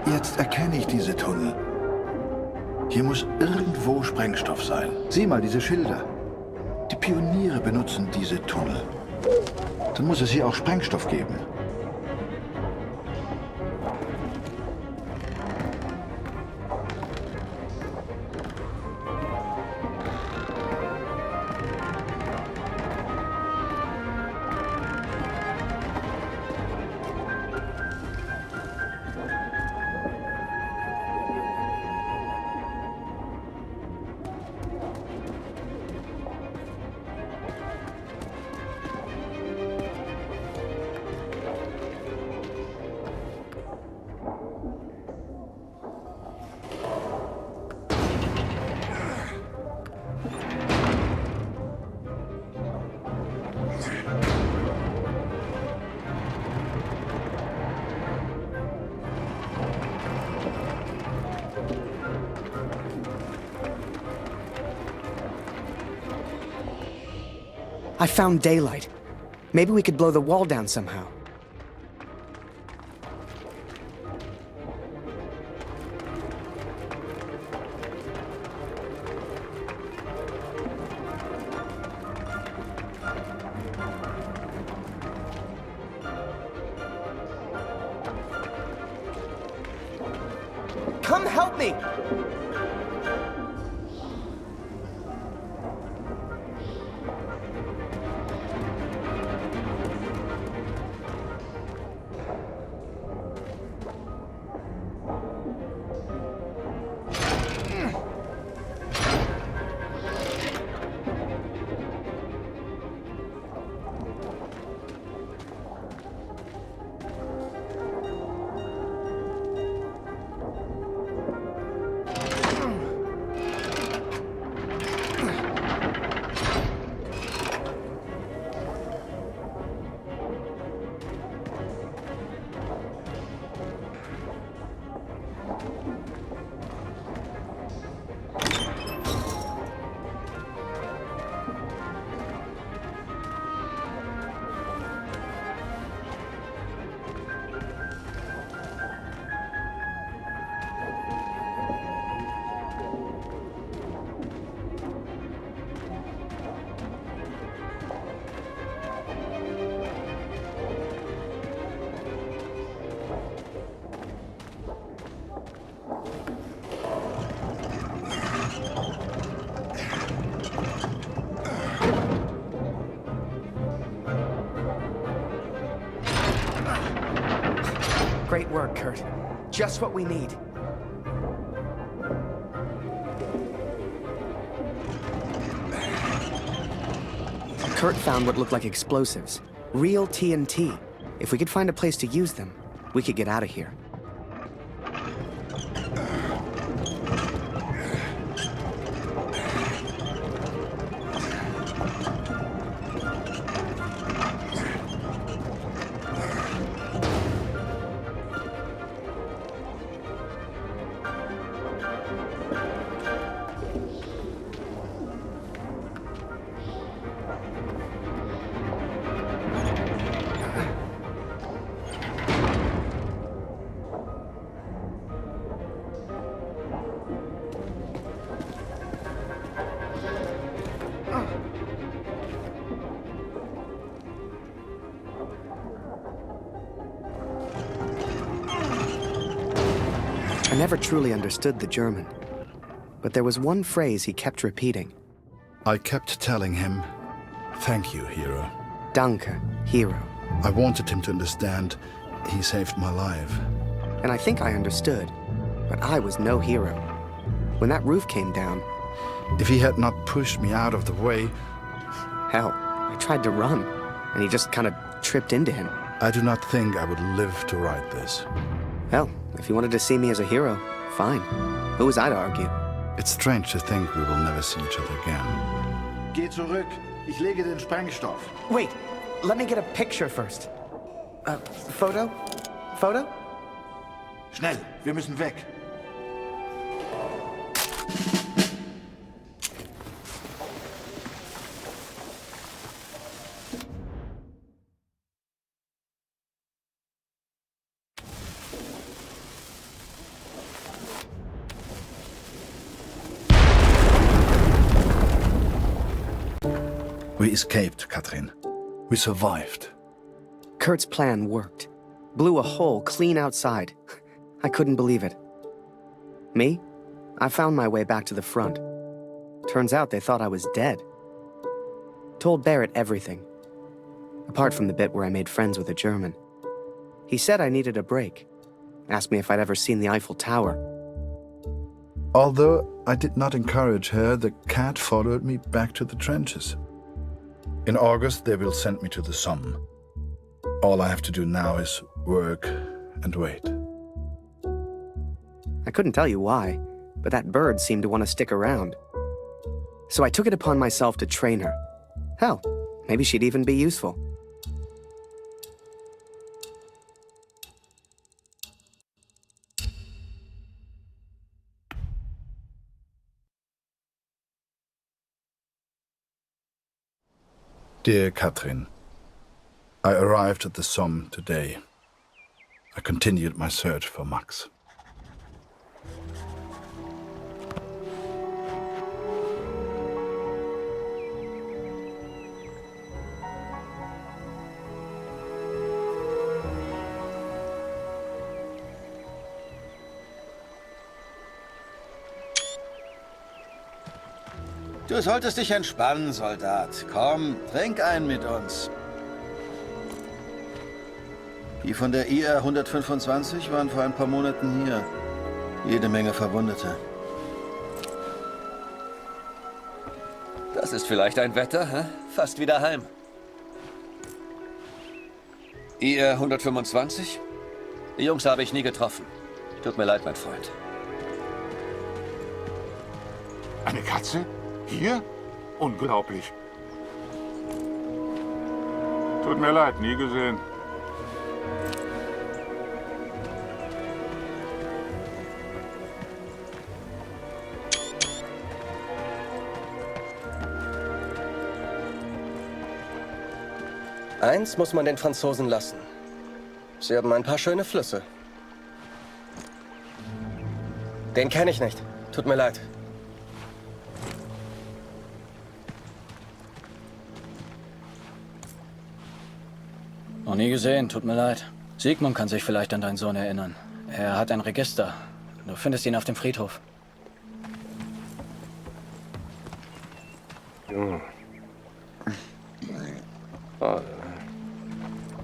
Jetzt erkenne ich diese Tunnel. Hier muss irgendwo Sprengstoff sein. Sieh mal diese Schilder. Die Pioniere benutzen diese Tunnel. Dann muss es hier auch Sprengstoff geben. I found daylight. Maybe we could blow the wall down somehow. Come help me! Great work, Kurt. Just what we need. Kurt found what looked like explosives. Real TNT. If we could find a place to use them, we could get out of here. I never truly understood the German, but there was one phrase he kept repeating. I kept telling him, "Thank you, hero." Danke, hero. I wanted him to understand he saved my life. And I think I understood, but I was no hero. When that roof came down... If he had not pushed me out of the way... Hell, I tried to run, and he just kind of tripped into him. I do not think I would live to write this. Hell, if you wanted to see me as a hero, fine. Who was I to argue? It's strange to think we will never see each other again. Geh zurück. Ich lege den Sprengstoff. Wait, let me get a picture first. Photo? Photo? Schnell, wir müssen weg. We escaped, Katrin. We survived. Kurt's plan worked. Blew a hole clean outside. I couldn't believe it. Me? I found my way back to the front. Turns out they thought I was dead. Told Barrett everything. Apart from the bit where I made friends with a German. He said I needed a break. Asked me if I'd ever seen the Eiffel Tower. Although I did not encourage her, the cat followed me back to the trenches. In August, they will send me to the Somme. All I have to do now is work and wait. I couldn't tell you why, but that bird seemed to want to stick around. So I took it upon myself to train her. Hell, maybe she'd even be useful. Dear Katrin, I arrived at the Somme today. I continued my search for Max. Du solltest dich entspannen, Soldat. Komm, trink einen mit uns. Die von der IR 125 waren vor ein paar Monaten hier. Jede Menge Verwundete. Das ist vielleicht ein Wetter, hä? Fast wieder heim. IR 125? Die Jungs habe ich nie getroffen. Tut mir leid, mein Freund. Eine Katze? Hier? Unglaublich. Tut mir leid, nie gesehen. Eins muss man den Franzosen lassen. Sie haben ein paar schöne Flüsse. Den kenne ich nicht. Tut mir leid. Noch nie gesehen, tut mir leid. Sigmund kann sich vielleicht an deinen Sohn erinnern. Er hat ein Register. Du findest ihn auf dem Friedhof.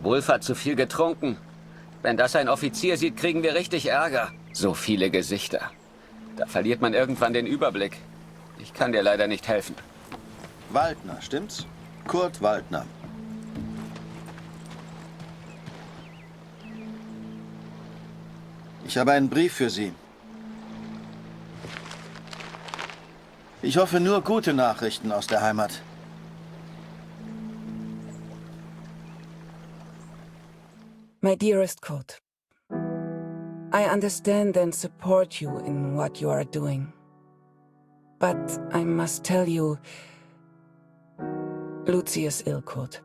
Wolf hat zu viel getrunken. Wenn das ein Offizier sieht, kriegen wir richtig Ärger. So viele Gesichter. Da verliert man irgendwann den Überblick. Ich kann dir leider nicht helfen. Waldner, stimmt's? Kurt Waldner. Ich habe einen Brief für Sie. Ich hoffe nur gute Nachrichten aus der Heimat. My dearest Kurt, I understand and support you in what you are doing. But I must tell you, Lucy is ill, Kurt.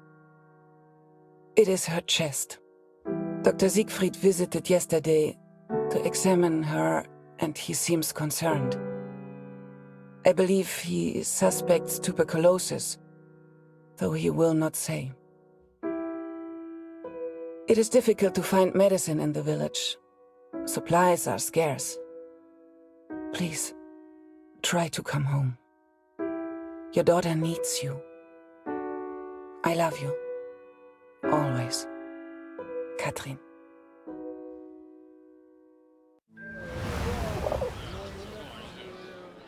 It is her chest. Dr. Siegfried visited yesterday to examine her, and he seems concerned. I believe he suspects tuberculosis, though he will not say. It is difficult to find medicine in the village. Supplies are scarce. Please, try to come home. Your daughter needs you. I love you. Always. Catherine.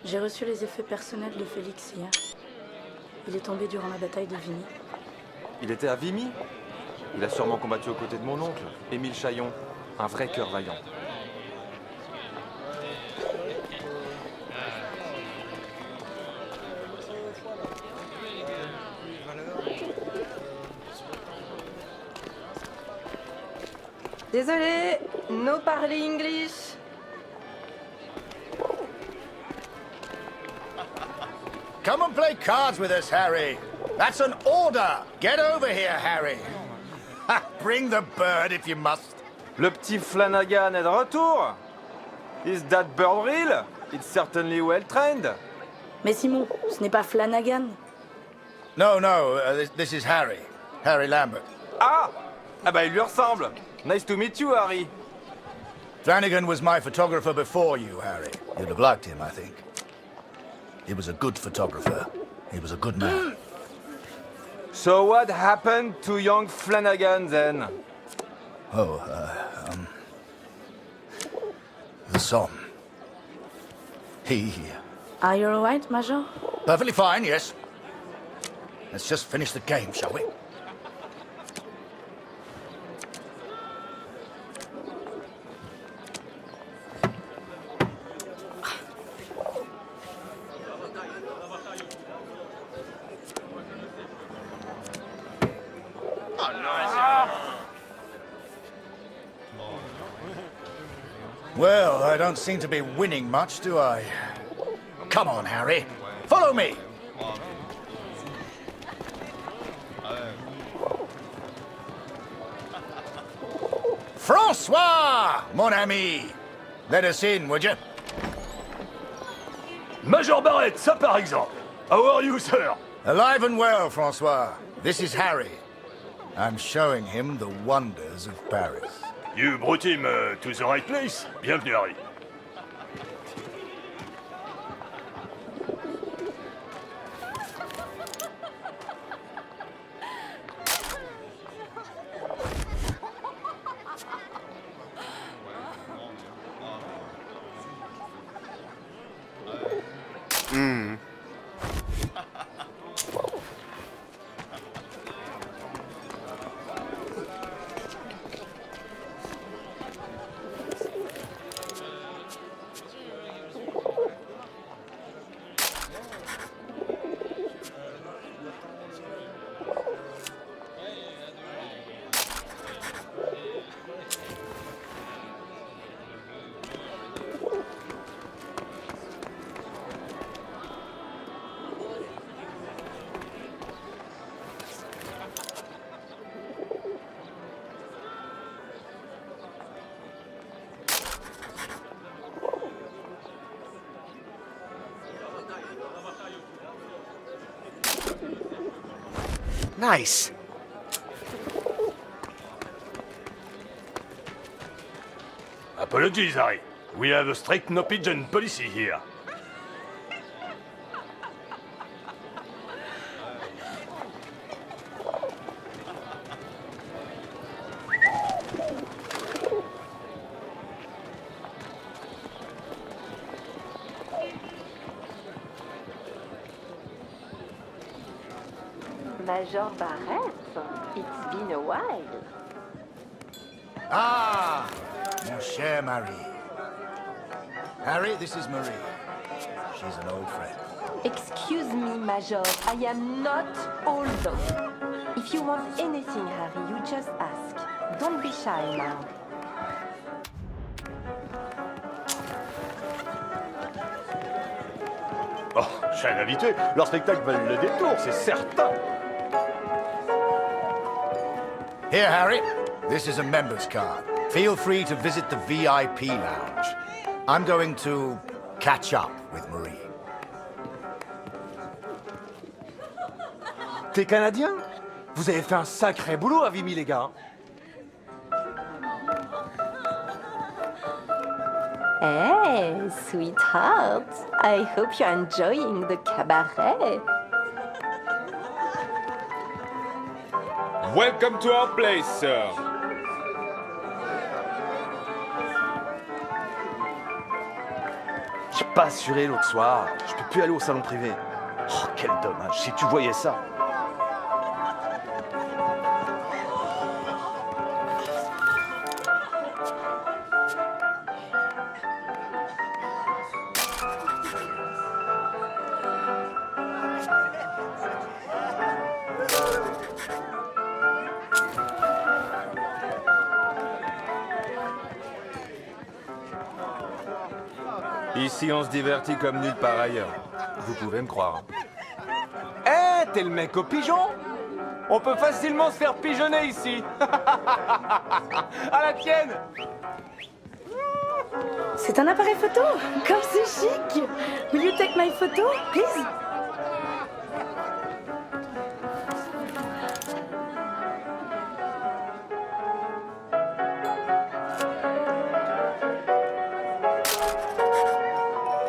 J'ai reçu les effets personnels de Félix hier. Il est tombé durant la bataille de Vimy. Il était à Vimy? Il a sûrement combattu aux côtés de mon oncle, Émile Chaillon. Un vrai cœur vaillant. Désolé, no parler English. Come and play cards with us, Harry. That's an order. Get over here, Harry. Bring the bird if you must. Le petit Flanagan est de retour. Is that bird real? It's certainly well trained. Mais Simon, ce n'est pas Flanagan. No, this is Harry. Harry Lambert. Ah! Ah bah il lui ressemble. Nice to meet you, Harry. Flanagan was my photographer before you, Harry. You'd have liked him, I think. He was a good photographer. He was a good man. So what happened to young Flanagan then? Oh, the Somme. He... Are you alright, Major? Perfectly fine, yes. Let's just finish the game, shall we? Well, I don't seem to be winning much, do I? Come on, Harry. Follow me. François, mon ami. Let us in, would you? Major Barrett, ça par exemple. How are you, sir? Alive and well, François. This is Harry. I'm showing him the wonders of Paris. You brought him to the right place. Bienvenue, Harry. Nice. Apologies, Harry. We have a strict no-pigeon policy here. Major Barrett, it's been a while. Ah, mon cher Marie. Harry, this is Marie. She's an old friend. Excuse me, Major, I am not old. If you want anything, Harry, you just ask. Don't be shy now. Oh, je suis un habitué. Leur spectacle valent le détour, c'est certain. Here, Harry. This is a member's card. Feel free to visit the VIP lounge. I'm going to catch up with Marie. T'es Canadien? Vous avez fait un sacré boulot à Vimy, les gars. Hey, sweetheart. I hope you're enjoying the cabaret. Welcome to our place, sir. J'ai pas assuré l'autre soir. Je peux plus aller au salon privé. Oh, quel dommage. Si tu voyais ça. Ici, on se divertit comme nulle part ailleurs. Vous pouvez me croire. Eh, t'es le mec au pigeon? On peut facilement se faire pigeonner ici. À la tienne! C'est un appareil photo. Comme c'est chic. Will you take my photo, please?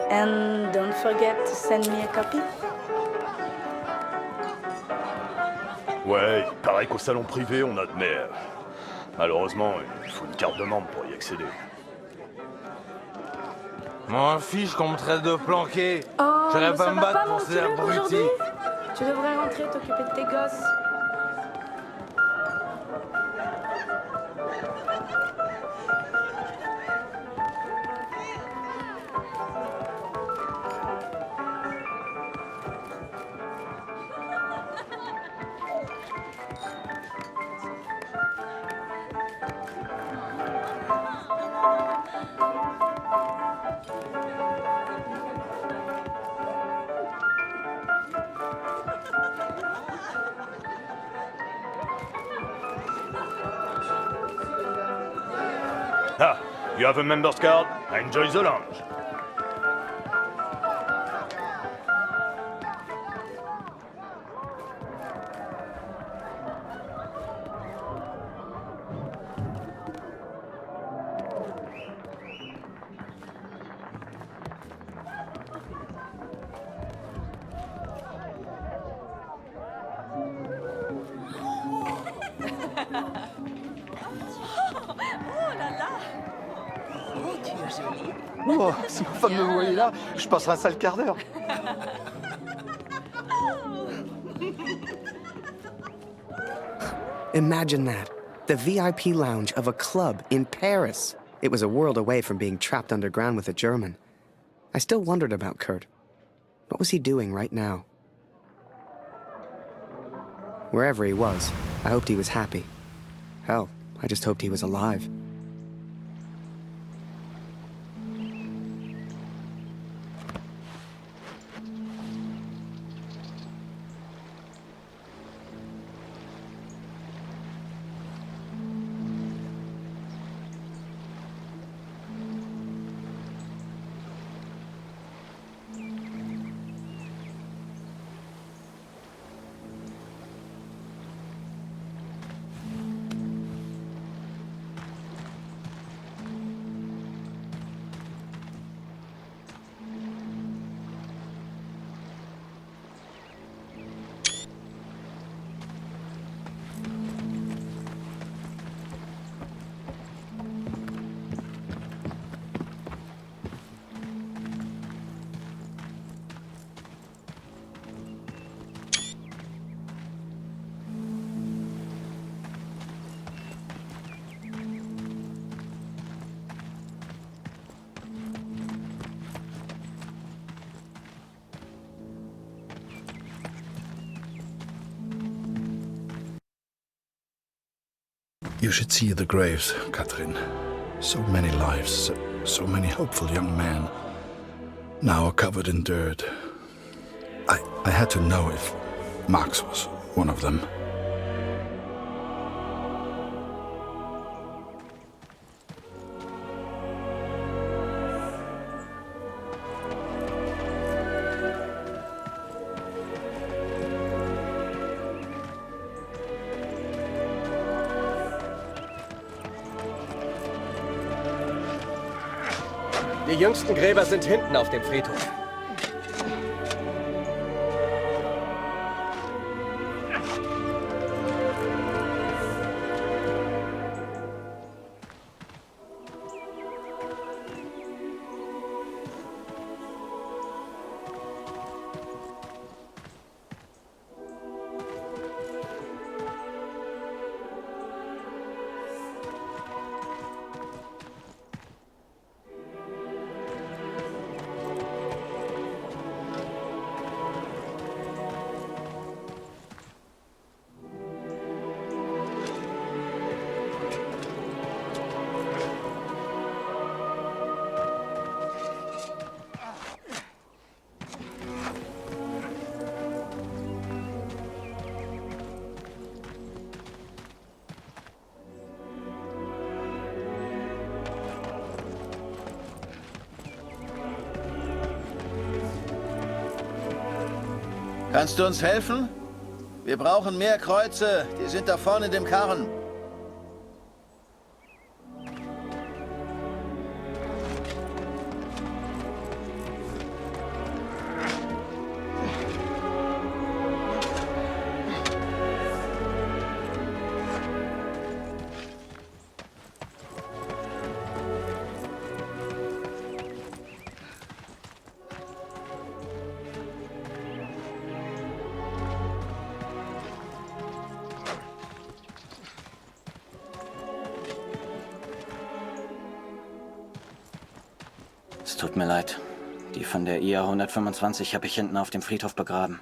And don't forget to send me a copy. Ouais, il paraît qu'au salon privé, on admet. Malheureusement, il faut une carte de membre pour y accéder. M'en fiche qu'on me traite de planqué. Oh, J'aurais mais pas ça me va battre pas, pour mon ces petit abrutis. aujourd'hui. Tu devrais rentrer t'occuper de tes gosses. Ah, you have a member's card? Enjoy the lounge. Oh, si ma femme me voyait là, je passerais un sale quart d'heure. Imagine that. The VIP lounge of a club in Paris. It was a world away from being trapped underground with a German. I still wondered about Kurt. What was he doing right now? Wherever he was, I hoped he was happy. Hell, I just hoped he was alive. You should see the graves, Katrin. So many lives, so many hopeful young men, now are covered in dirt. I had to know if Max was one of them. Die jüngsten Gräber sind hinten auf dem Friedhof. Kannst du uns helfen? Wir brauchen mehr Kreuze. Die sind da vorne in dem Karren. Es tut mir leid. Die von der IA 125 habe ich hinten auf dem Friedhof begraben.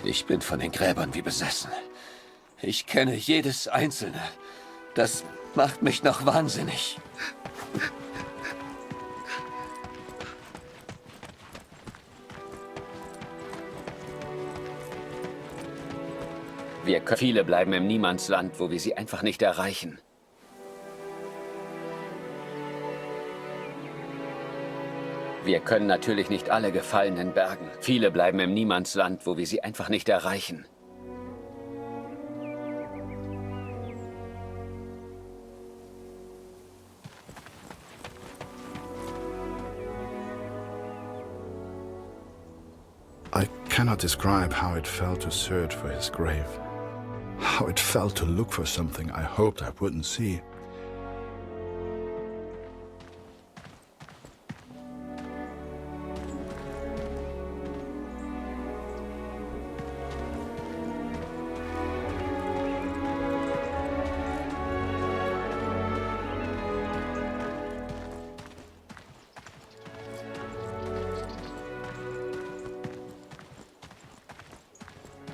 Ich bin von den Gräbern wie besessen. Ich kenne jedes einzelne. Das macht mich noch wahnsinnig. Viele bleiben im Niemandsland, wo wir sie einfach nicht erreichen. Wir können natürlich nicht alle Gefallenen bergen. Viele bleiben im Niemandsland, wo wir sie einfach nicht erreichen. I cannot describe how it felt to search for his grave. How it felt to look for something I hoped I wouldn't see.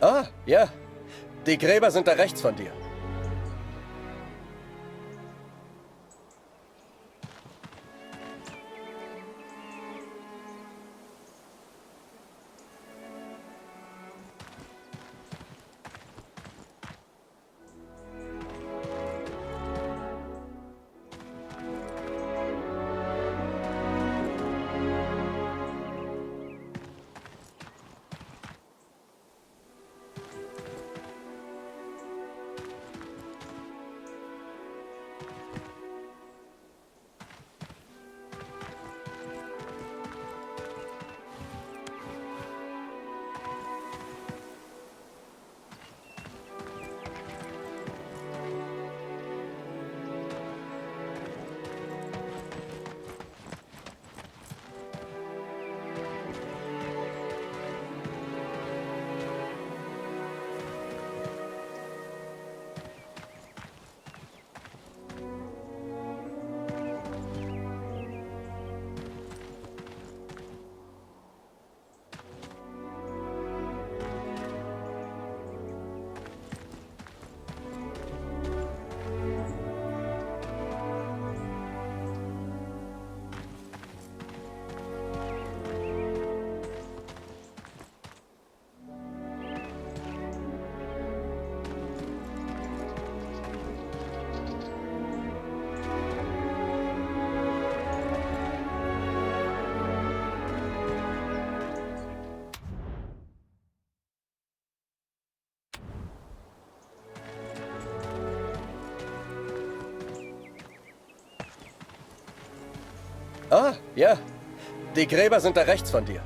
Ah, ja. Die Gräber sind da rechts von dir. Ah, ja. Die Gräber sind da rechts von dir.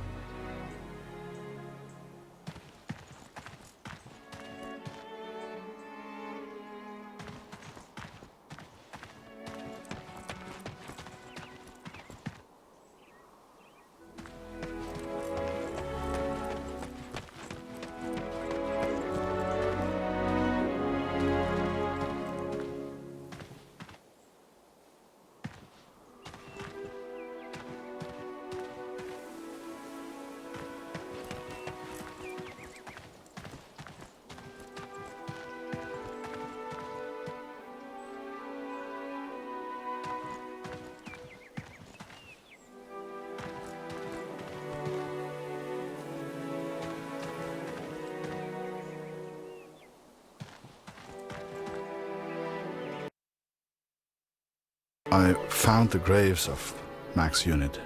I found the graves of Mac's unit.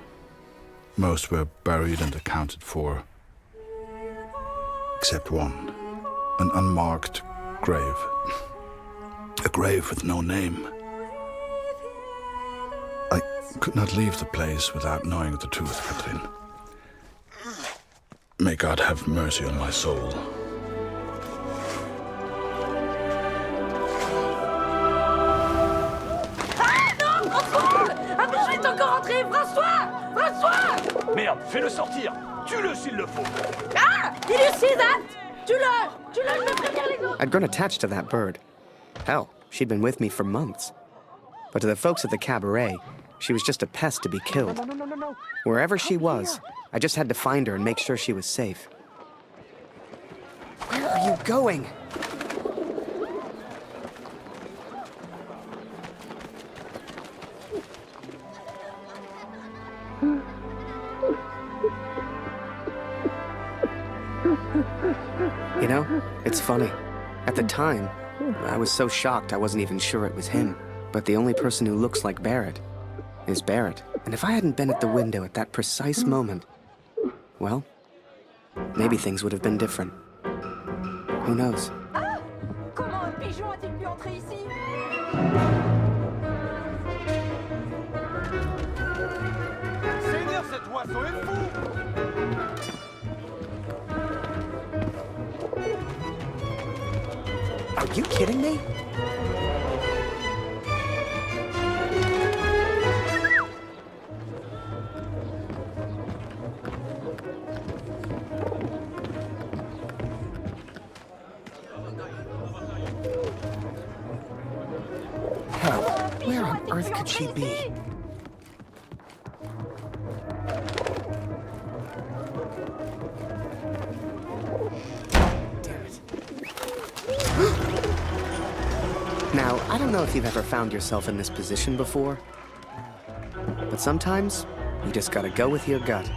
Most were buried and accounted for, except one, an unmarked grave. A grave with no name. I could not leave the place without knowing the truth, Katrin. May God have mercy on my soul. François! Merde, fais-le sortir! Tue-le s'il le faut! Ah! Did you see that? Tue-le! Tue-le, je vais prévenir les autres! I'd grown attached to that bird. Hell, she'd been with me for months. But to the folks at the cabaret, she was just a pest to be killed. No. Wherever she was, I just had to find her and make sure she was safe. Where are you going? You know, it's funny. At the time, I was so shocked I wasn't even sure it was him. But the only person who looks like Barrett is Barrett. And if I hadn't been at the window at that precise moment, well, maybe things would have been different. Who knows? Ah! Comment un pigeon a-t-il pu entrer ici? Seigneur, cet oiseau est fou! Are you kidding me? Hell, where on earth could she be? Now, I don't know if you've ever found yourself in this position before, but sometimes you just gotta go with your gut.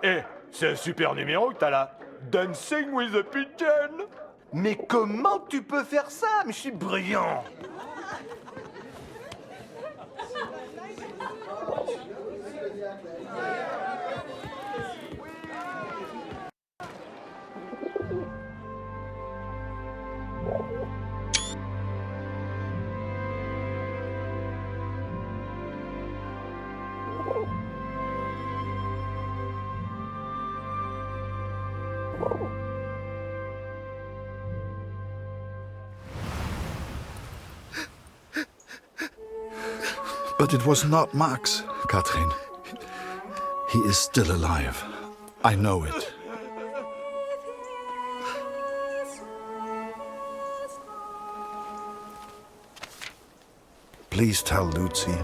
Eh, c'est un super numéro que t'as là. Dancing with a Pigeon. Mais comment tu peux faire ça? Mais je suis brillant! But it was not Max, Katrin. He is still alive. I know it. please tell Lucy?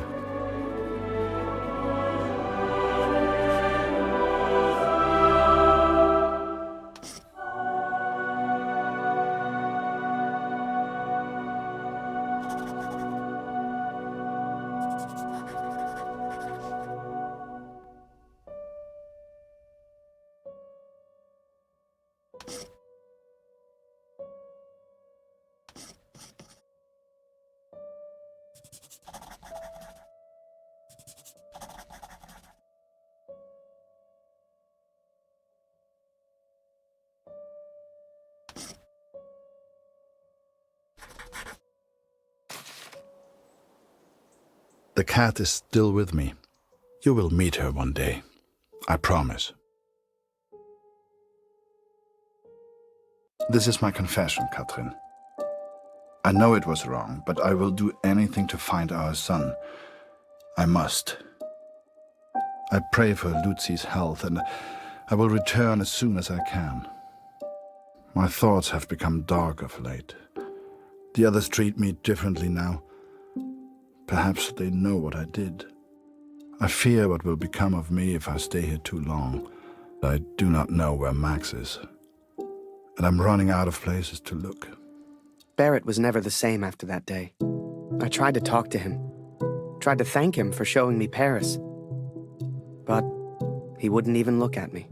The cat is still with me. You will meet her one day. I promise. This is my confession, Katrin. I know it was wrong, but I will do anything to find our son. I must. I pray for Lucy's health, and I will return as soon as I can. My thoughts have become dark of late. The others treat me differently now. Perhaps they know what I did. I fear what will become of me if I stay here too long. I do not know where Max is, and I'm running out of places to look. Barrett was never the same after that day. I tried to talk to him, tried to thank him for showing me Paris, but he wouldn't even look at me.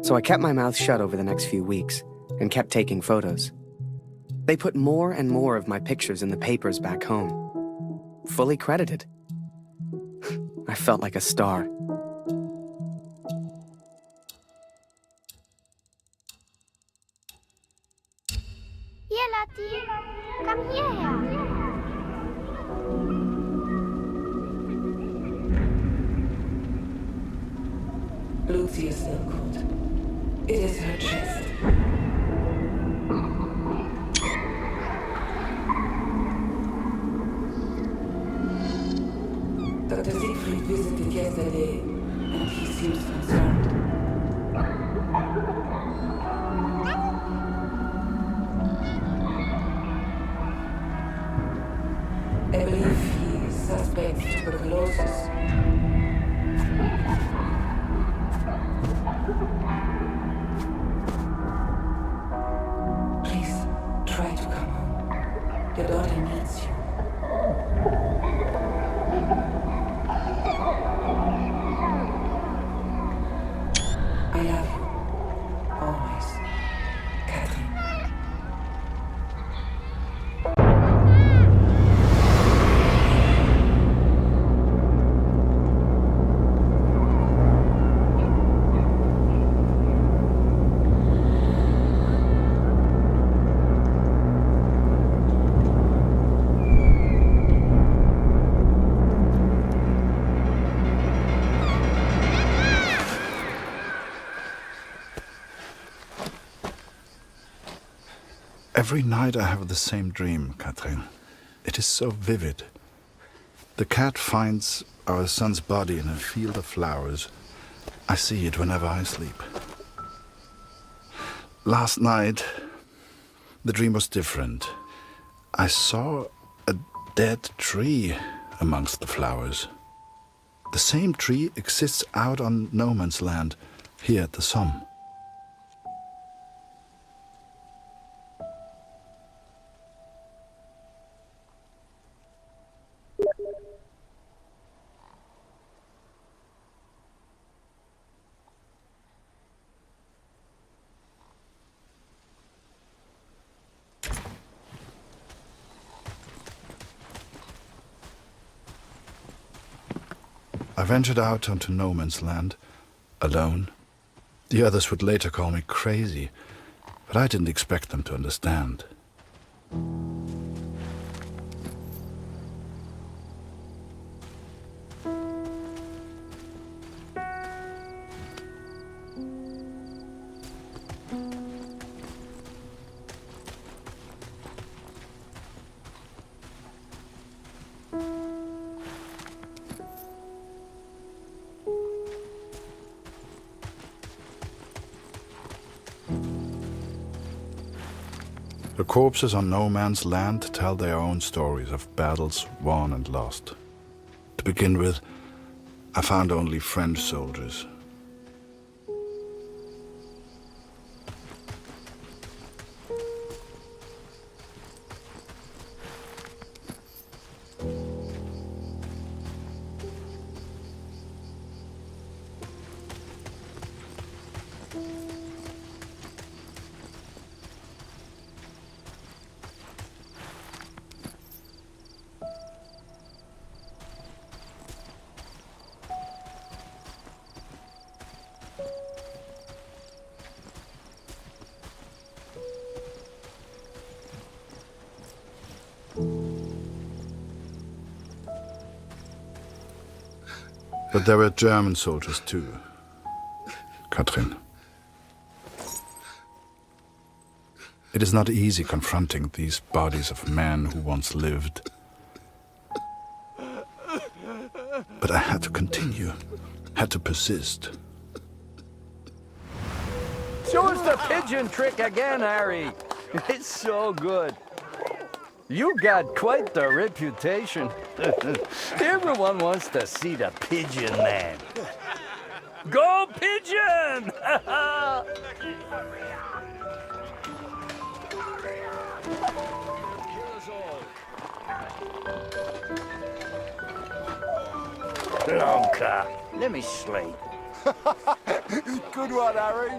So I kept my mouth shut over the next few weeks and kept taking photos. They put more and more of my pictures in the papers back home. Fully credited. I felt like a star. Hier, Lati. Komm hierher. Lucy is still cold. It is her chest. Dr. Siegfried visited yesterday, and he seems concerned. I believe he suspects tuberculosis. Please, try to come home. Your daughter needs you. I love you. Always. Catherine. Every night I have the same dream, Katrin. It is so vivid. The cat finds our son's body in a field of flowers. I see it whenever I sleep. Last night, the dream was different. I saw a dead tree amongst the flowers. The same tree exists out on no man's land, here at the Somme. I ventured out onto no man's land, alone. The others would later call me crazy, but I didn't expect them to understand. The corpses on no man's land tell their own stories of battles won and lost. To begin with, I found only French soldiers. But there were German soldiers too, Katrin. It is not easy confronting these bodies of men who once lived. But I had to continue, had to persist. Show us the pigeon trick again, Harry. It's so good. You got quite the reputation. Everyone wants to see the Pigeon Man. Go Pigeon! Blanca, let me sleep. Good one, Harry.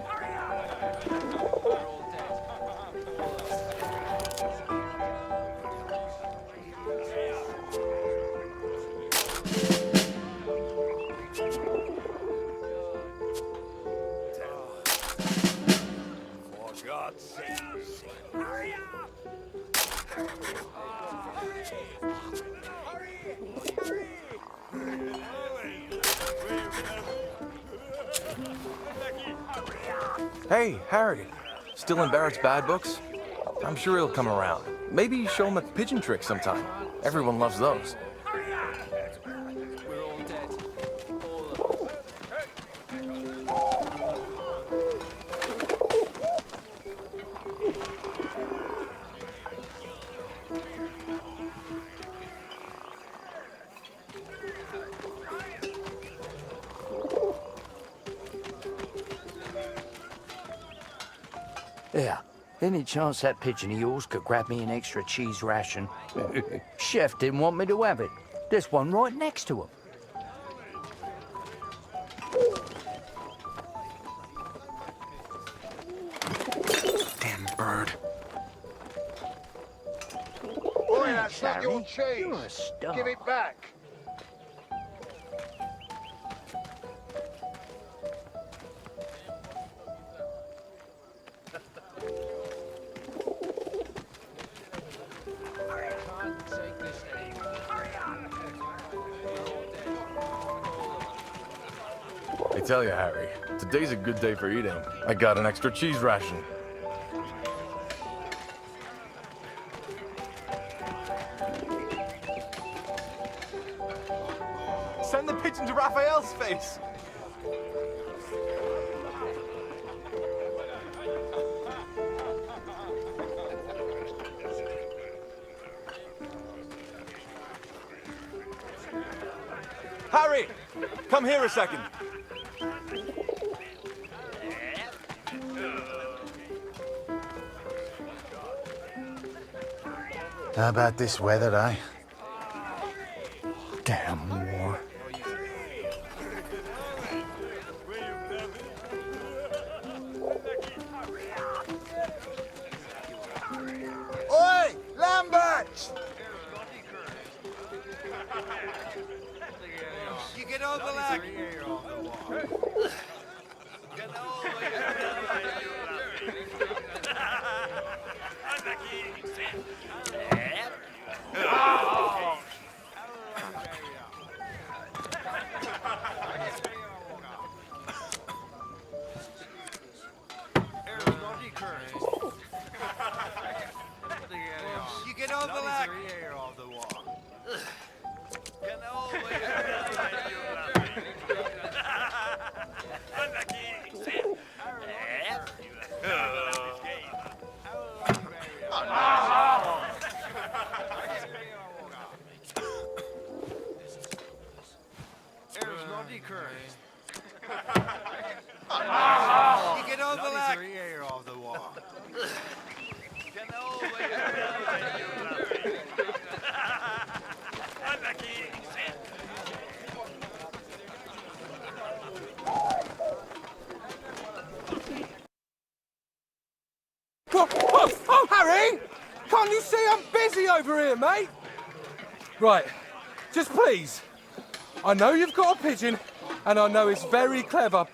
Hey, Harry. Still in Barrett's bad books? I'm sure he'll come around. Maybe show him a pigeon trick sometime. Everyone loves those. Yeah. Any chance that pigeon of yours could grab me an extra cheese ration? Chef didn't want me to have it. There's one right next to him. Damn bird. Boy, that's not your cheese. You're a star. Give it back. I tell you, Harry, today's a good day for eating. I got an extra cheese ration. Send the pigeon to Raphael's face. Harry, come here a second. How about this weather, eh? Damn war. Oi, Lambert! You get over that. You get over that. Oh, Harry! Can't you see I'm busy over here, mate? Right, just please. I know you've got a pigeon, and I know it's very clever,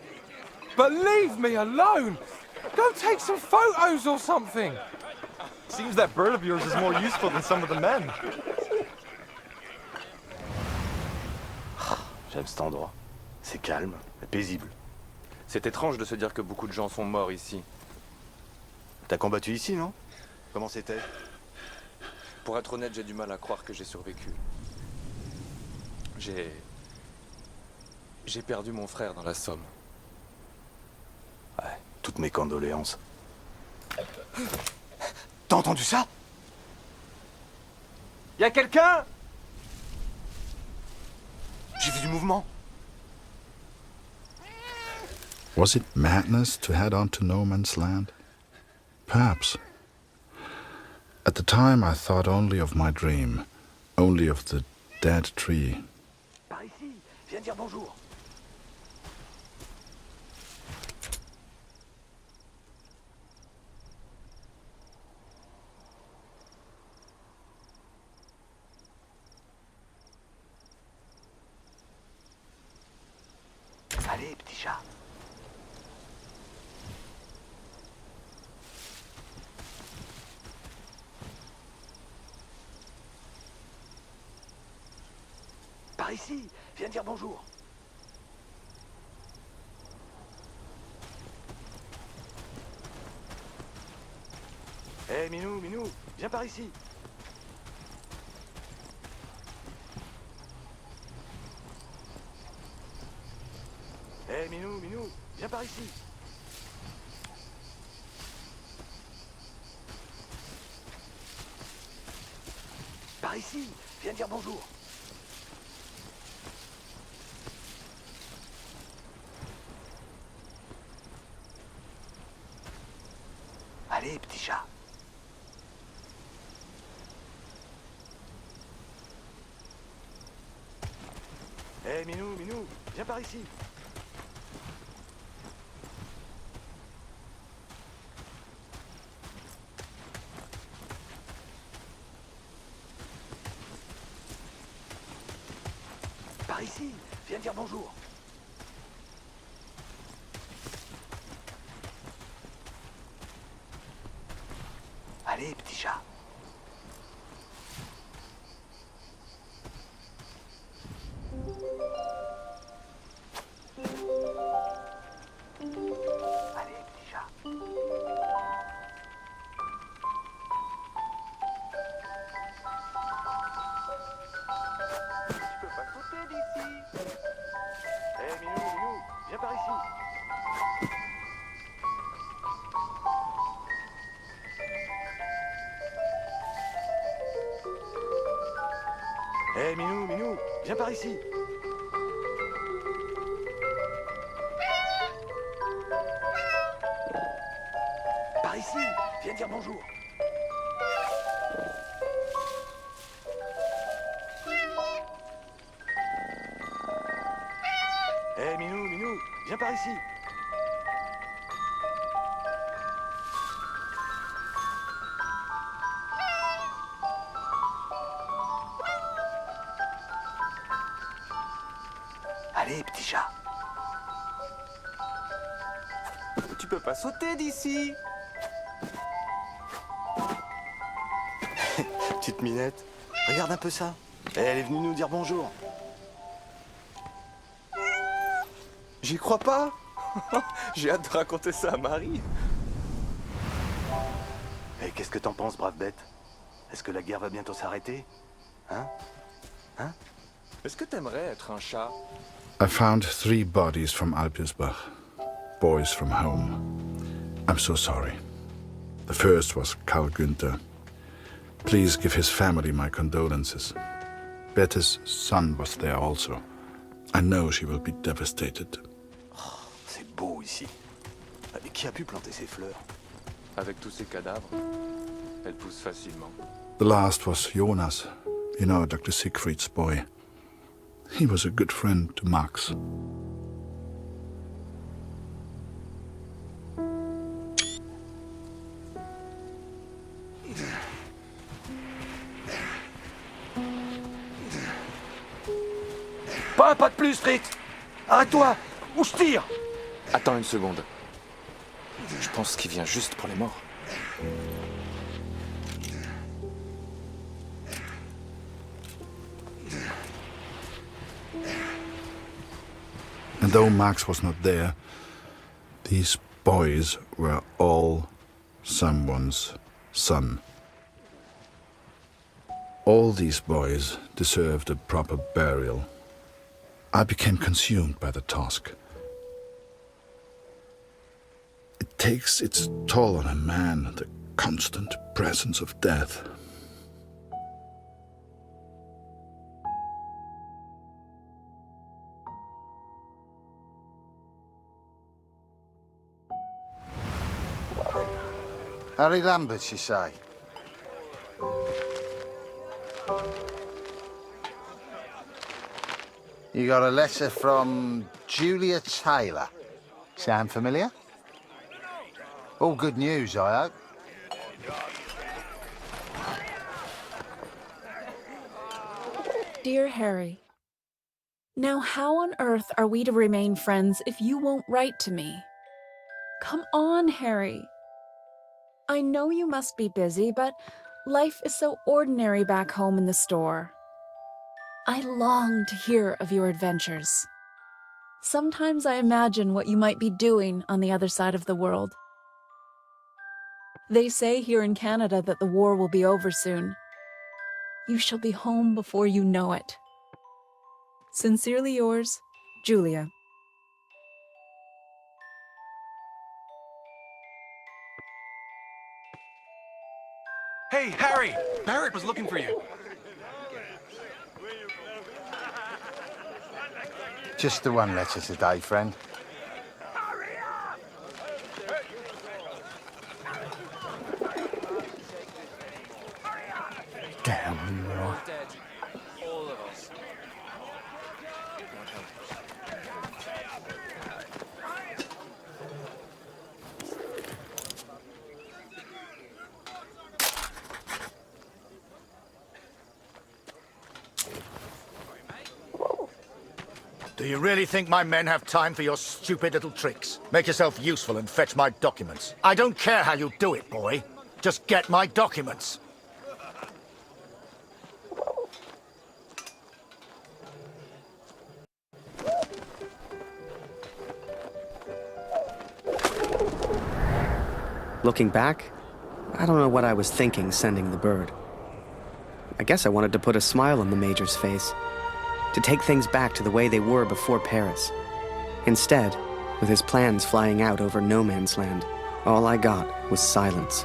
but leave me alone. Go take some photos or something. Seems that bird of yours is more useful than some of the men. J'aime cet endroit. C'est calme, et paisible. C'est étrange de se dire que beaucoup de gens sont morts ici. T'as combattu ici, non? Comment c'était? Pour être honnête, j'ai du mal à croire que j'ai survécu. J'ai perdu mon frère dans la Somme. Ouais, toutes mes condoléances. T'as entendu ça? Y a quelqu'un? J'ai vu du mouvement. Was it madness to head on to no man's land? Perhaps. At the time, I thought only of my dream, only of the dead tree. Par ici, viens dire bonjour. Allez, petit chat. Par ici, viens dire bonjour. Hé, Minou, Minou, viens par ici. Hé, Minou, Minou, viens par ici. Par ici, viens dire bonjour. Allez, petit chat. Hé, Minou, Minou, viens par ici. Par ici, viens dire bonjour. Allez, petit chat. Allez, petit chat. Tu peux pas sauter d'ici. Hé, Minou, Minou, viens par ici. Hé, Minou, Minou, viens par ici. Par ici, viens dire bonjour. Hé, Minou, Minou, viens par ici. Allez, petit chat. Tu peux pas sauter d'ici. Petite minette, regarde un peu ça. Elle est venue nous dire bonjour. J'y crois pas. J'ai hâte de raconter ça à Marie. Et qu'est-ce que t'en penses, brave bête? Est-ce que la guerre va bientôt s'arrêter? Hein? Hein? Est-ce que t'aimerais être un chat? I found 3 bodies from Alpirsbach, boys from home. I'm so sorry. The first was Karl Günther, Please give his family my condolences. Bette's son was there also. I know she will be devastated. C'est beau ici. Et qui a pu planter ces fleurs? Avec tous ces cadavres, elles poussent facilement. The last was Jonas, you know, Dr. Siegfried's boy. He was a good friend to Max. Pas un pas de plus, Fritz! Arrête-toi! Ou je tire! Attends une seconde. Je pense qu'il vient juste pour les morts. And though Max was not there, these boys were all someone's son. All these boys deserved a proper burial. I became consumed by the task. It takes its toll on a man, the constant presence of death. Harry Lambert, you say? You got a letter from Julia Taylor. Sound familiar? All good news, I hope. Dear Harry, now how on earth are we to remain friends if you won't write to me? Come on, Harry. I know you must be busy, but life is so ordinary back home in the store. I long to hear of your adventures. Sometimes I imagine what you might be doing on the other side of the world. They say here in Canada that the war will be over soon. You shall be home before you know it. Sincerely yours, Julia. Hey, Harry! Barrett was looking for you. Just the one letter today, friend. Damn war. Do you really think my men have time for your stupid little tricks? Make yourself useful and fetch my documents. I don't care how you do it, boy. Just get my documents. Looking back, I don't know what I was thinking sending the bird. I guess I wanted to put a smile on the Major's face, to take things back to the way they were before Paris. Instead, with his plans flying out over no man's land, all I got was silence.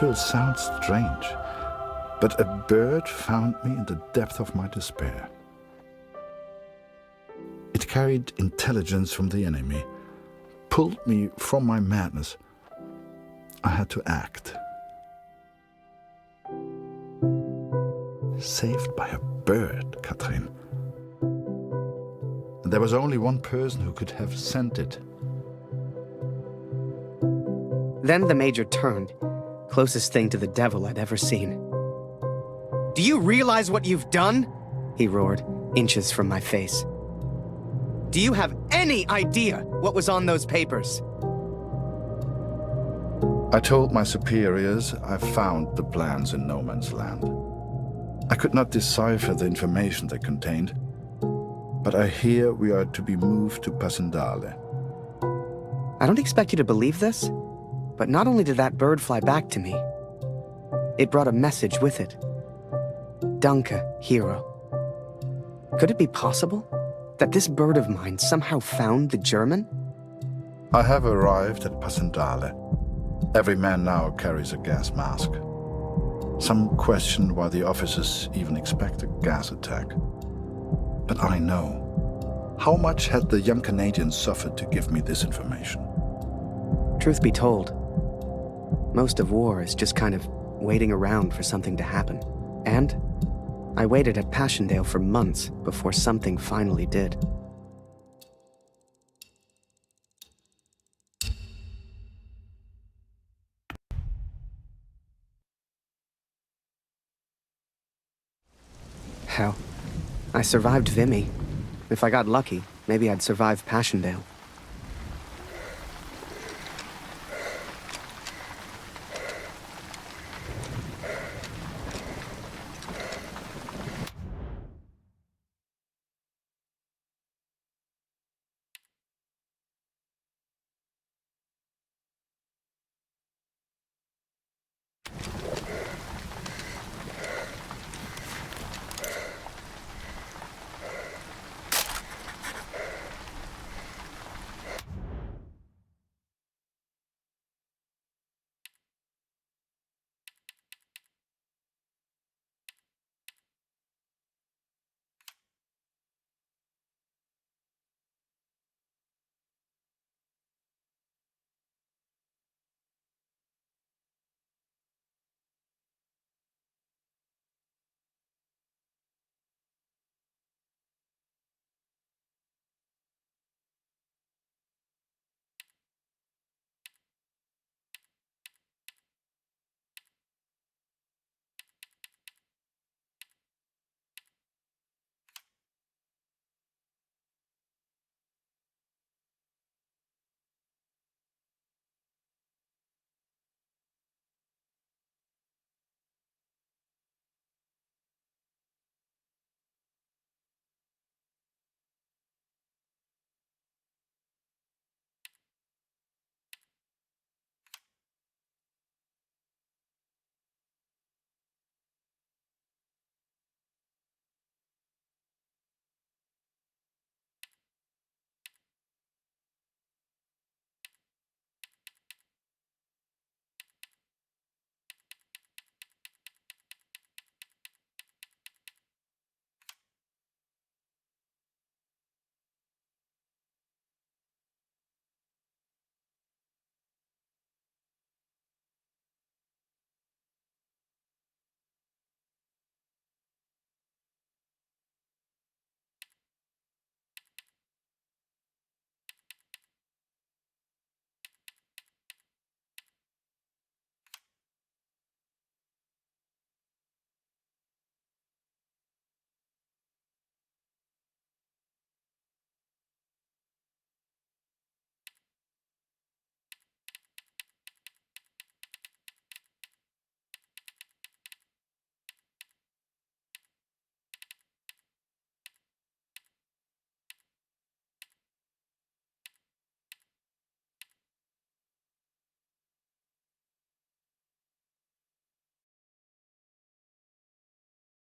will sound strange, but a bird found me in the depth of my despair. It carried intelligence from the enemy, pulled me from my madness. I had to act. Saved by a bird, Katrin. And there was only one person who could have sent it. Then the Major turned, closest thing to the devil I'd ever seen. "Do you realize what you've done?" he roared, inches from my face. "Do you have any idea what was on those papers?" I told my superiors I found the plans in no man's land. I could not decipher the information they contained, but I hear we are to be moved to Passendale. I don't expect you to believe this, but not only did that bird fly back to me, it brought a message with it. Danke, hero. Could it be possible that this bird of mine somehow found the German? I have arrived at Passendale. Every man now carries a gas mask. Some question why the officers even expect a gas attack. But I know. How much had the young Canadian suffered to give me this information? Truth be told, most of war is just kind of waiting around for something to happen. And I waited at Passchendaele for months before something finally did. Hell, I survived Vimy. If I got lucky, maybe I'd survive Passchendaele.